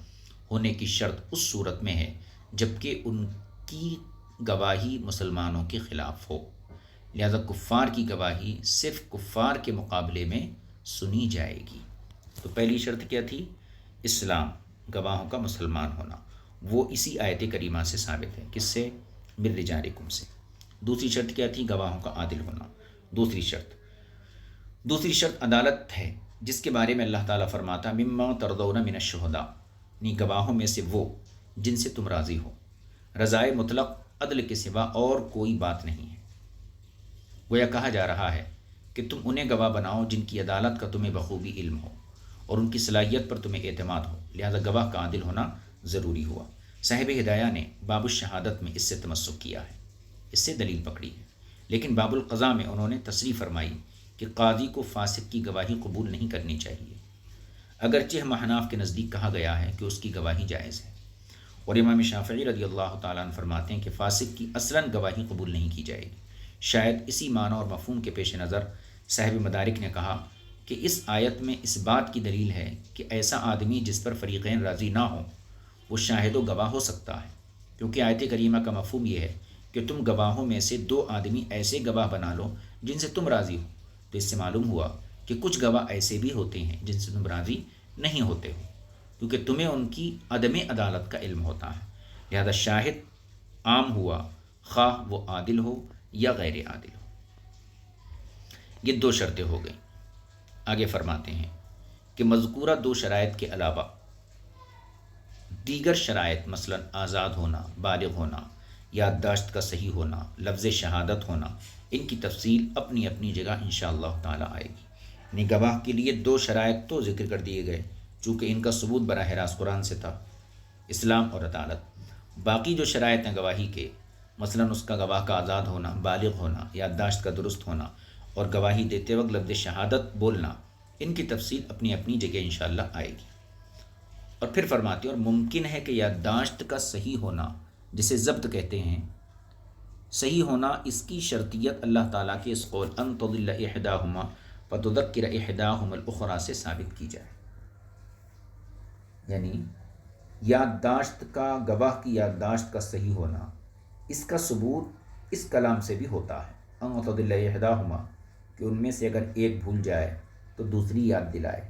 ہونے کی شرط اس صورت میں ہے جبکہ ان کی گواہی مسلمانوں کے خلاف ہو، لہذا کفار کی گواہی صرف کفار کے مقابلے میں سنی جائے گی۔ تو پہلی شرط کیا تھی؟ اسلام، گواہوں کا مسلمان ہونا، وہ اسی آیت کریمہ سے ثابت ہے۔ کس سے؟ من رجالکم سے۔ دوسری شرط کیا تھی؟ گواہوں کا عادل ہونا۔ دوسری شرط عدالت ہے، جس کے بارے میں اللہ تعالیٰ فرماتا مما ترضون من الشہداء، یعنی گواہوں میں سے وہ جن سے تم راضی ہو۔ رضائے مطلق عدل کے سوا اور کوئی بات نہیں ہے۔ گویا کہا جا رہا ہے کہ تم انہیں گواہ بناؤ جن کی عدالت کا تمہیں بخوبی علم ہو اور ان کی صلاحیت پر تمہیں اعتماد ہو، لہذا گواہ کا عادل ہونا ضروری ہوا۔ صاحب ہدایہ نے باب الشہادت میں اس سے تمسک کیا ہے، اس سے دلیل پکڑی ہے، لیکن باب القضاء میں انہوں نے تصریح فرمائی کہ قاضی کو فاسق کی گواہی قبول نہیں کرنی چاہیے، اگرچہ محناف کے نزدیک کہا گیا ہے کہ اس کی گواہی جائز ہے، اور امام شافعی رضی اللہ تعالیٰ عنہ فرماتے ہیں کہ فاسق کی اصلاً گواہی قبول نہیں کی جائے گی۔ شاید اسی معنی اور مفہوم کے پیش نظر صاحب مدارک نے کہا کہ اس آیت میں اس بات کی دلیل ہے کہ ایسا آدمی جس پر فریقین راضی نہ ہوں وہ شاہد و گواہ ہو سکتا ہے، کیونکہ آیت کریمہ کا مفہوم یہ ہے کہ تم گواہوں میں سے 2 آدمی ایسے گواہ بنا لو جن سے تم راضی ہو۔ تو اس سے معلوم ہوا کہ کچھ گواہ ایسے بھی ہوتے ہیں جن سے تم راضی نہیں ہوتے ہو، کیونکہ تمہیں ان کی عدم عدالت کا علم ہوتا ہے، لہذا شاہد عام ہوا، خواہ وہ عادل ہو یا غیر عادل ہو۔ یہ 2 شرطیں ہو گئیں۔ آگے فرماتے ہیں کہ مذکورہ 2 شرائط کے علاوہ دیگر شرائط مثلا آزاد ہونا، بالغ ہونا، یادداشت کا صحیح ہونا، لفظ شہادت ہونا، ان کی تفصیل اپنی اپنی جگہ انشاءاللہ تعالی آئے گی۔ یعنی گواہ کے لیے 2 شرائط تو ذکر کر دیے گئے چونکہ ان کا ثبوت براہ راست قرآن سے تھا، اسلام اور عدالت۔ باقی جو شرائط ہیں گواہی کے، مثلا اس کا گواہ کا آزاد ہونا، بالغ ہونا، یادداشت کا درست ہونا اور گواہی دیتے وقت لفظ شہادت بولنا، ان کی تفصیل اپنی اپنی جگہ انشاءاللہ آئے گی۔ اور پھر فرماتے ہیں اور ممکن ہے کہ یادداشت کا صحیح ہونا، جسے ضبط کہتے ہیں، صحیح ہونا، اس کی شرطیت اللہ تعالیٰ کے اس قول ان تضل احداہما فتذکر احداہما الاخری سے ثابت کی جائے، یعنی یادداشت کا، گواہ کی یادداشت کا صحیح ہونا، اس کا ثبوت اس کلام سے بھی ہوتا ہے، ان تضل احداہما، کہ ان میں سے اگر ایک بھول جائے تو دوسری یاد دلائے۔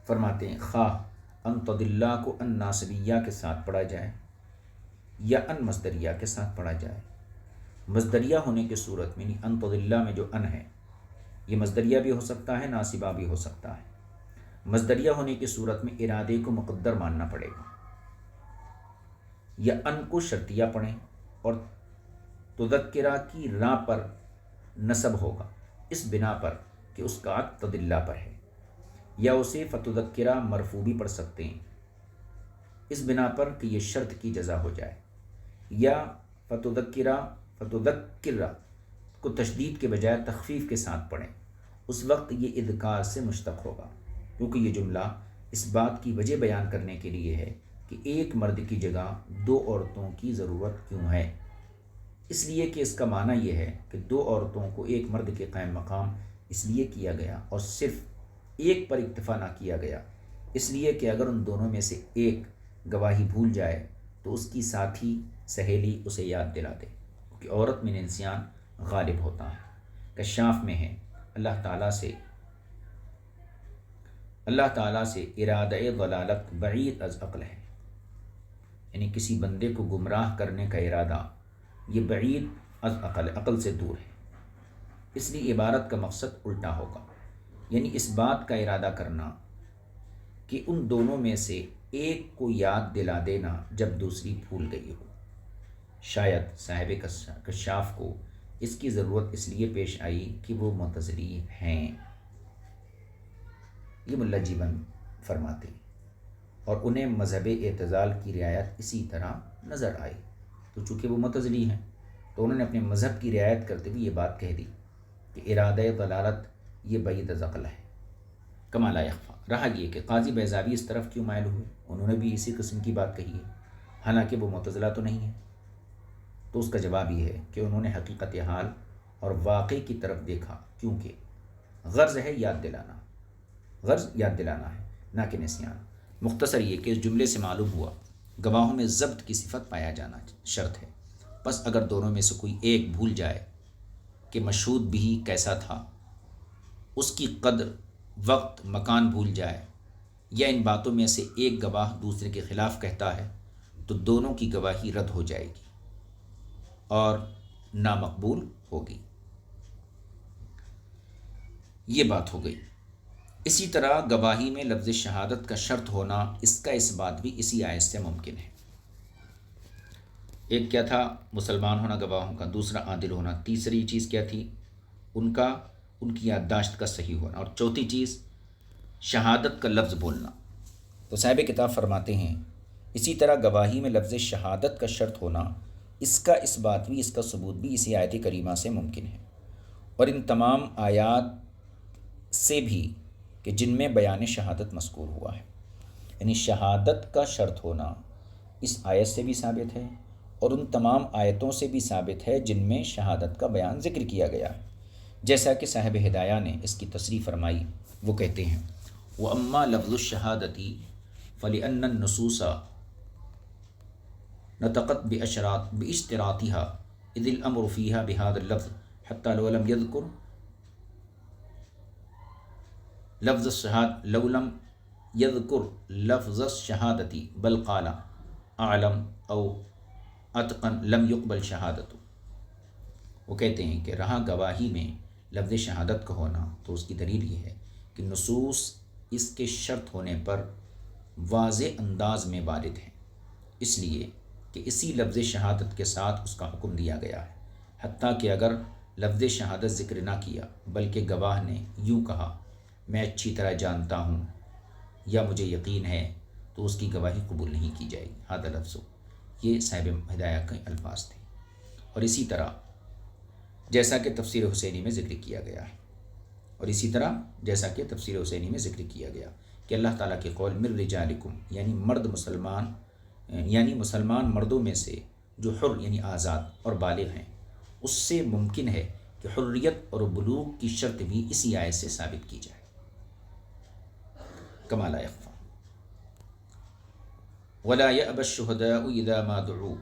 فرماتے ہیں خواہ ان تضلہ کو ان ناصبیہ کے ساتھ پڑھا جائے یا ان مصدریہ کے ساتھ پڑھا جائے۔ مصدریہ ہونے کی صورت میں، یعنی ان تضلہ میں جو ان ہے یہ مصدریہ بھی ہو سکتا ہے، ناصبہ بھی ہو سکتا ہے۔ مصدریہ ہونے کی صورت میں ارادے کو مقدر ماننا پڑے گا، یا ان کو شرطیہ پڑھیں اور تذکرہ کی راہ پر نصب ہوگا اس بنا پر کہ اس کا عطف تضلہ پر ہے، یا اسے فتذکرہ مرفوع بھی پڑھ سکتے ہیں اس بنا پر کہ یہ شرط کی جزا ہو جائے، یا فتذکرہ کو تشدید کے بجائے تخفیف کے ساتھ پڑھیں، اس وقت یہ اذکار سے مشتق ہوگا، کیونکہ یہ جملہ اس بات کی وجہ بیان کرنے کے لیے ہے کہ ایک مرد کی جگہ 2 عورتوں کی ضرورت کیوں ہے، اس لیے کہ اس کا معنی یہ ہے کہ 2 عورتوں کو ایک مرد کے قائم مقام اس لیے کیا گیا اور صرف ایک پر اکتفا نہ کیا گیا، اس لیے کہ اگر ان دونوں میں سے ایک گواہی بھول جائے تو اس کی ساتھی سہیلی اسے یاد دلا دے، کیونکہ عورت من انسان غالب ہوتا ہے۔ کشاف میں ہے اللہ تعالیٰ سے ارادہ ضلالت بعید از عقل ہے، یعنی کسی بندے کو گمراہ کرنے کا ارادہ یہ بعید از عقل سے دور ہے، اس لیے عبارت کا مقصد الٹا ہوگا، یعنی اس بات کا ارادہ کرنا کہ ان دونوں میں سے ایک کو یاد دلا دینا جب دوسری بھول گئی ہو۔ شاید صاحب کشاف کو اس کی ضرورت اس لیے پیش آئی کہ وہ معتزلی ہیں، یہ ملا جیون فرماتے ہیں، اور انہیں مذہب اعتزال کی رعایت اسی طرح نظر آئی، تو چونکہ وہ معتزلی ہیں تو انہوں نے اپنے مذہب کی رعایت کرتے ہوئے یہ بات کہہ دی کہ ارادہ ضلالت یہ بعید از عقل ہے۔ کما لا یخفیٰ، رہا یہ کہ قاضی بیضاوی اس طرف کیوں مائل ہوئے، انہوں نے بھی اسی قسم کی بات کہی ہے، حالانکہ وہ معتزلہ تو نہیں ہے۔ تو اس کا جواب یہ ہے کہ انہوں نے حقیقت حال اور واقع کی طرف دیکھا، کیونکہ غرض یاد دلانا ہے نہ کہ نسیان۔ مختصر یہ کہ اس جملے سے معلوم ہوا گواہوں میں ضبط کی صفت پایا جانا شرط ہے، بس اگر دونوں میں سے کوئی ایک بھول جائے کہ مشہود بھی کیسا تھا، اس کی قدر، وقت، مکان بھول جائے، یا ان باتوں میں سے ایک گواہ دوسرے کے خلاف کہتا ہے، تو دونوں کی گواہی رد ہو جائے گی اور نامقبول ہوگی۔ یہ بات ہو گئی۔ اسی طرح گواہی میں لفظ شہادت کا شرط ہونا، اس کا اس بات بھی اسی آیت سے ممکن ہے۔ ایک کیا تھا؟ مسلمان ہونا گواہوں کا، دوسرا عادل ہونا، تیسری چیز کیا تھی؟ ان کی یادداشت کا صحیح ہونا، اور چوتھی چیز شہادت کا لفظ بولنا۔ تو صاحب کتاب فرماتے ہیں اسی طرح گواہی میں لفظ شہادت کا شرط ہونا، اس کا اس بات بھی، اس کا ثبوت بھی اسی آیت کریمہ سے ممکن ہے، اور ان تمام آیات سے بھی کہ جن میں بیان شہادت مذکور ہوا ہے، یعنی شہادت کا شرط ہونا اس آیت سے بھی ثابت ہے اور ان تمام آیتوں سے بھی ثابت ہے جن میں شہادت کا بیان ذکر کیا گیا ہے۔ جیسا کہ صاحب ہدایہ نے اس کی تصریح فرمائی، وہ کہتے ہیں وَأَمَّا لَفْظُ الشَّهَادَةِ فَلِأَنَّ النُّصُوصَ نطقت باشتراطها إذ الأمر فيها بهذا اللفظ حتى لو لم يذكر لفظ الشهادة بل قال أعلم أو أتقن لم يقبل شهادته۔ وہ کہتے ہیں کہ رہا گواہی میں لفظ شہادت کا ہونا، تو اس کی دلیل یہ ہے کہ نصوص اس کے شرط ہونے پر واضح انداز میں وارد ہیں، اس لیے کہ اسی لفظ شہادت کے ساتھ اس کا حکم دیا گیا ہے، حتیٰ کہ اگر لفظ شہادت ذکر نہ کیا بلکہ گواہ نے یوں کہا میں اچھی طرح جانتا ہوں یا مجھے یقین ہے، تو اس کی گواہی قبول نہیں کی جائے گی۔ ہذا لفظ، یہ صاحب ہدایہ کے الفاظ تھے۔ اور اسی طرح جیسا کہ تفسیر حسینی میں ذکر کیا گیا کہ اللہ تعالیٰ کے قول من رجالکم، یعنی مسلمان مردوں میں سے جو حر یعنی آزاد اور بالغ ہیں، اس سے ممکن ہے کہ حریت اور بلوغ کی شرط بھی اسی آیت سے ثابت کی جائے۔ کما لا یخفیٰ ولا یأبی الشہداء اذا ما دعوا،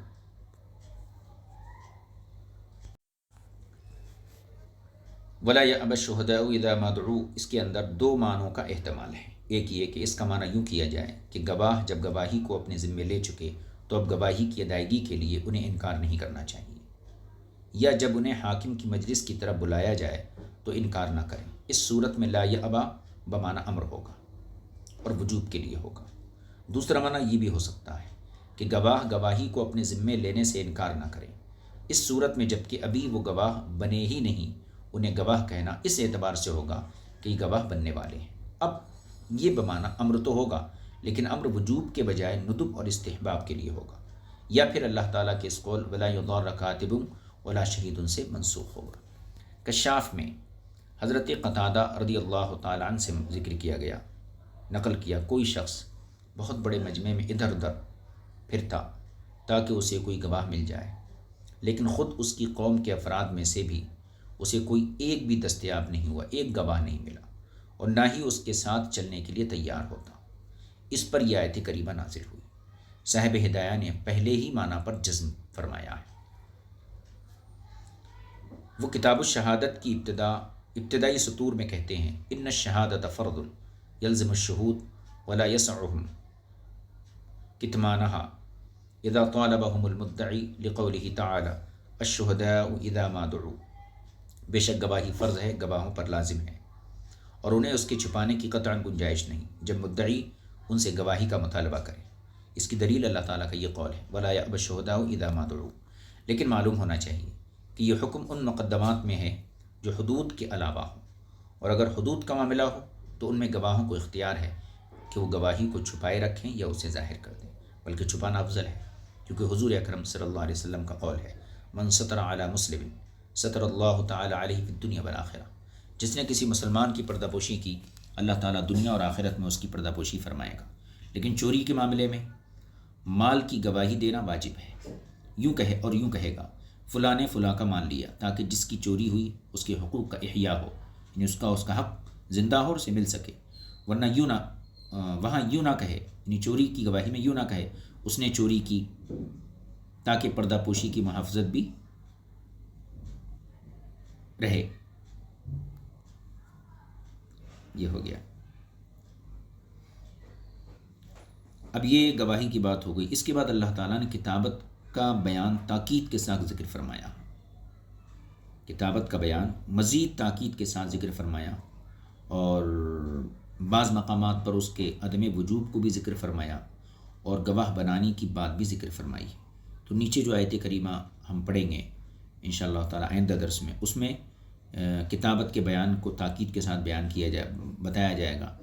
ولا یأبی الشہداء اذا ما دعوا، اس کے اندر دو معنوں کا احتمال ہے۔ ایک یہ کہ اس کا معنی یوں کیا جائے کہ گواہ جب گواہی کو اپنے ذمے لے چکے تو اب گواہی کی ادائیگی کے لیے انہیں انکار نہیں کرنا چاہیے، یا جب انہیں حاکم کی مجلس کی طرف بلایا جائے تو انکار نہ کریں۔ اس صورت میں لا یأبی بمعنی امر ہوگا اور وجوب کے لیے ہوگا۔ دوسرا معنی یہ بھی ہو سکتا ہے کہ گواہ گواہی کو اپنے ذمے لینے سے انکار نہ کریں۔ اس صورت میں جبکہ ابھی وہ گواہ بنے ہی نہیں، انہیں گواہ کہنا اس اعتبار سے ہوگا کہ یہ گواہ بننے والے ہیں۔ اب یہ بمعنی امر تو ہوگا، لیکن امر وجوب کے بجائے ندب اور استحباب کے لیے ہوگا، یا پھر اللہ تعالیٰ کے اس قول ولا یضار کاتب ولا شہید سے منسوخ ہوگا۔ کشاف میں حضرت قتادہ رضی اللہ تعالیٰ عنہ سے ذکر کیا گیا، نقل کیا، کوئی شخص بہت بڑے مجمع میں ادھر ادھر پھرتا تاکہ اسے کوئی گواہ مل جائے، لیکن خود اس کی قوم کے افراد میں سے بھی اسے کوئی ایک بھی دستیاب نہیں ہوا، ایک گواہ نہیں ملا، اور نہ ہی اس کے ساتھ چلنے کے لیے تیار ہوتا۔ اس پر یہ آیت کریمہ نازل ہوئی۔ صاحب ہدایہ نے پہلے ہی معنی پر جزم فرمایا ہے۔ وہ کتاب الشہادت کی ابتدائی سطور میں کہتے ہیں ان الشہادت فرض یلزم الشہود ولا يسعهم کتمانها اذا طالبهم المدعی لقوله تعالی الشہداء اذا ما دعوا، بے شک گواہی فرض ہے، گواہوں پر لازم ہے، اور انہیں اس کے چھپانے کی قطعاً گنجائش نہیں جب مدعی ان سے گواہی کا مطالبہ کرے۔ اس کی دلیل اللہ تعالیٰ کا یہ قول ہے ولا يأبى الشهداء اذا ما دعوا، لیکن معلوم ہونا چاہیے کہ یہ حکم ان مقدمات میں ہے جو حدود کے علاوہ ہوں، اور اگر حدود کا معاملہ ہو تو ان میں گواہوں کو اختیار ہے کہ وہ گواہی کو چھپائے رکھیں یا اسے ظاہر کر دیں، بلکہ چھپانا افضل ہے، کیونکہ حضور اکرم صلی اللہ علیہ وسلم کا قول ہے من ستر علی مسلم ستر اللہ تعالی علیہ فی الدنیا والآخرہ، جس نے کسی مسلمان کی پردہ پوشی کی اللہ تعالیٰ دنیا اور آخرت میں اس کی پردہ پوشی فرمائے گا۔ لیکن چوری کے معاملے میں مال کی گواہی دینا واجب ہے، یوں کہے اور یوں کہے گا فلاں نے فلاں کا مال لیا، تاکہ جس کی چوری ہوئی اس کے حقوق کا احیاء ہو، یعنی اس کا حق زندہ ہو اور اسے مل سکے، ورنہ وہاں یوں نہ کہے، یعنی چوری کی گواہی میں یوں نہ کہے اس نے چوری کی، تاکہ پردہ پوشی کی محافظت بھی رہے۔ یہ ہو گیا۔ اب یہ گواہی کی بات ہو گئی۔ اس کے بعد اللہ تعالیٰ نے کتابت کا بیان تاکید کے ساتھ ذکر فرمایا، کتابت کا بیان مزید تاکید کے ساتھ ذکر فرمایا، اور بعض مقامات پر اس کے عدم وجوب کو بھی ذکر فرمایا، اور گواہ بنانے کی بات بھی ذکر فرمائی۔ تو نیچے جو آیت کریمہ ہم پڑھیں گے انشاءاللہ تعالیٰ آئندہ درس میں، اس میں کتابت کے بیان کو تاکید کے ساتھ بتایا جائے گا،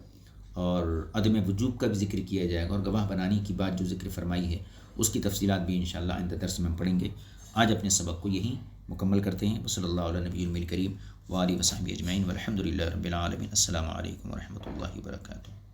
اور عدم وجوب کا بھی ذکر کیا جائے گا، اور گواہ بنانے کی بات جو ذکر فرمائی ہے اس کی تفصیلات بھی انشاءاللہ آئندہ درس میں ہم پڑھیں گے۔ آج اپنے سبق کو یہیں مکمل کرتے ہیں۔ صلی اللہ علیہ نبی الکریم وآلہ وصحبہ اجمعین والحمد للہ رب العالمین۔ السلام علیکم ورحمۃ اللہ وبرکاتہ۔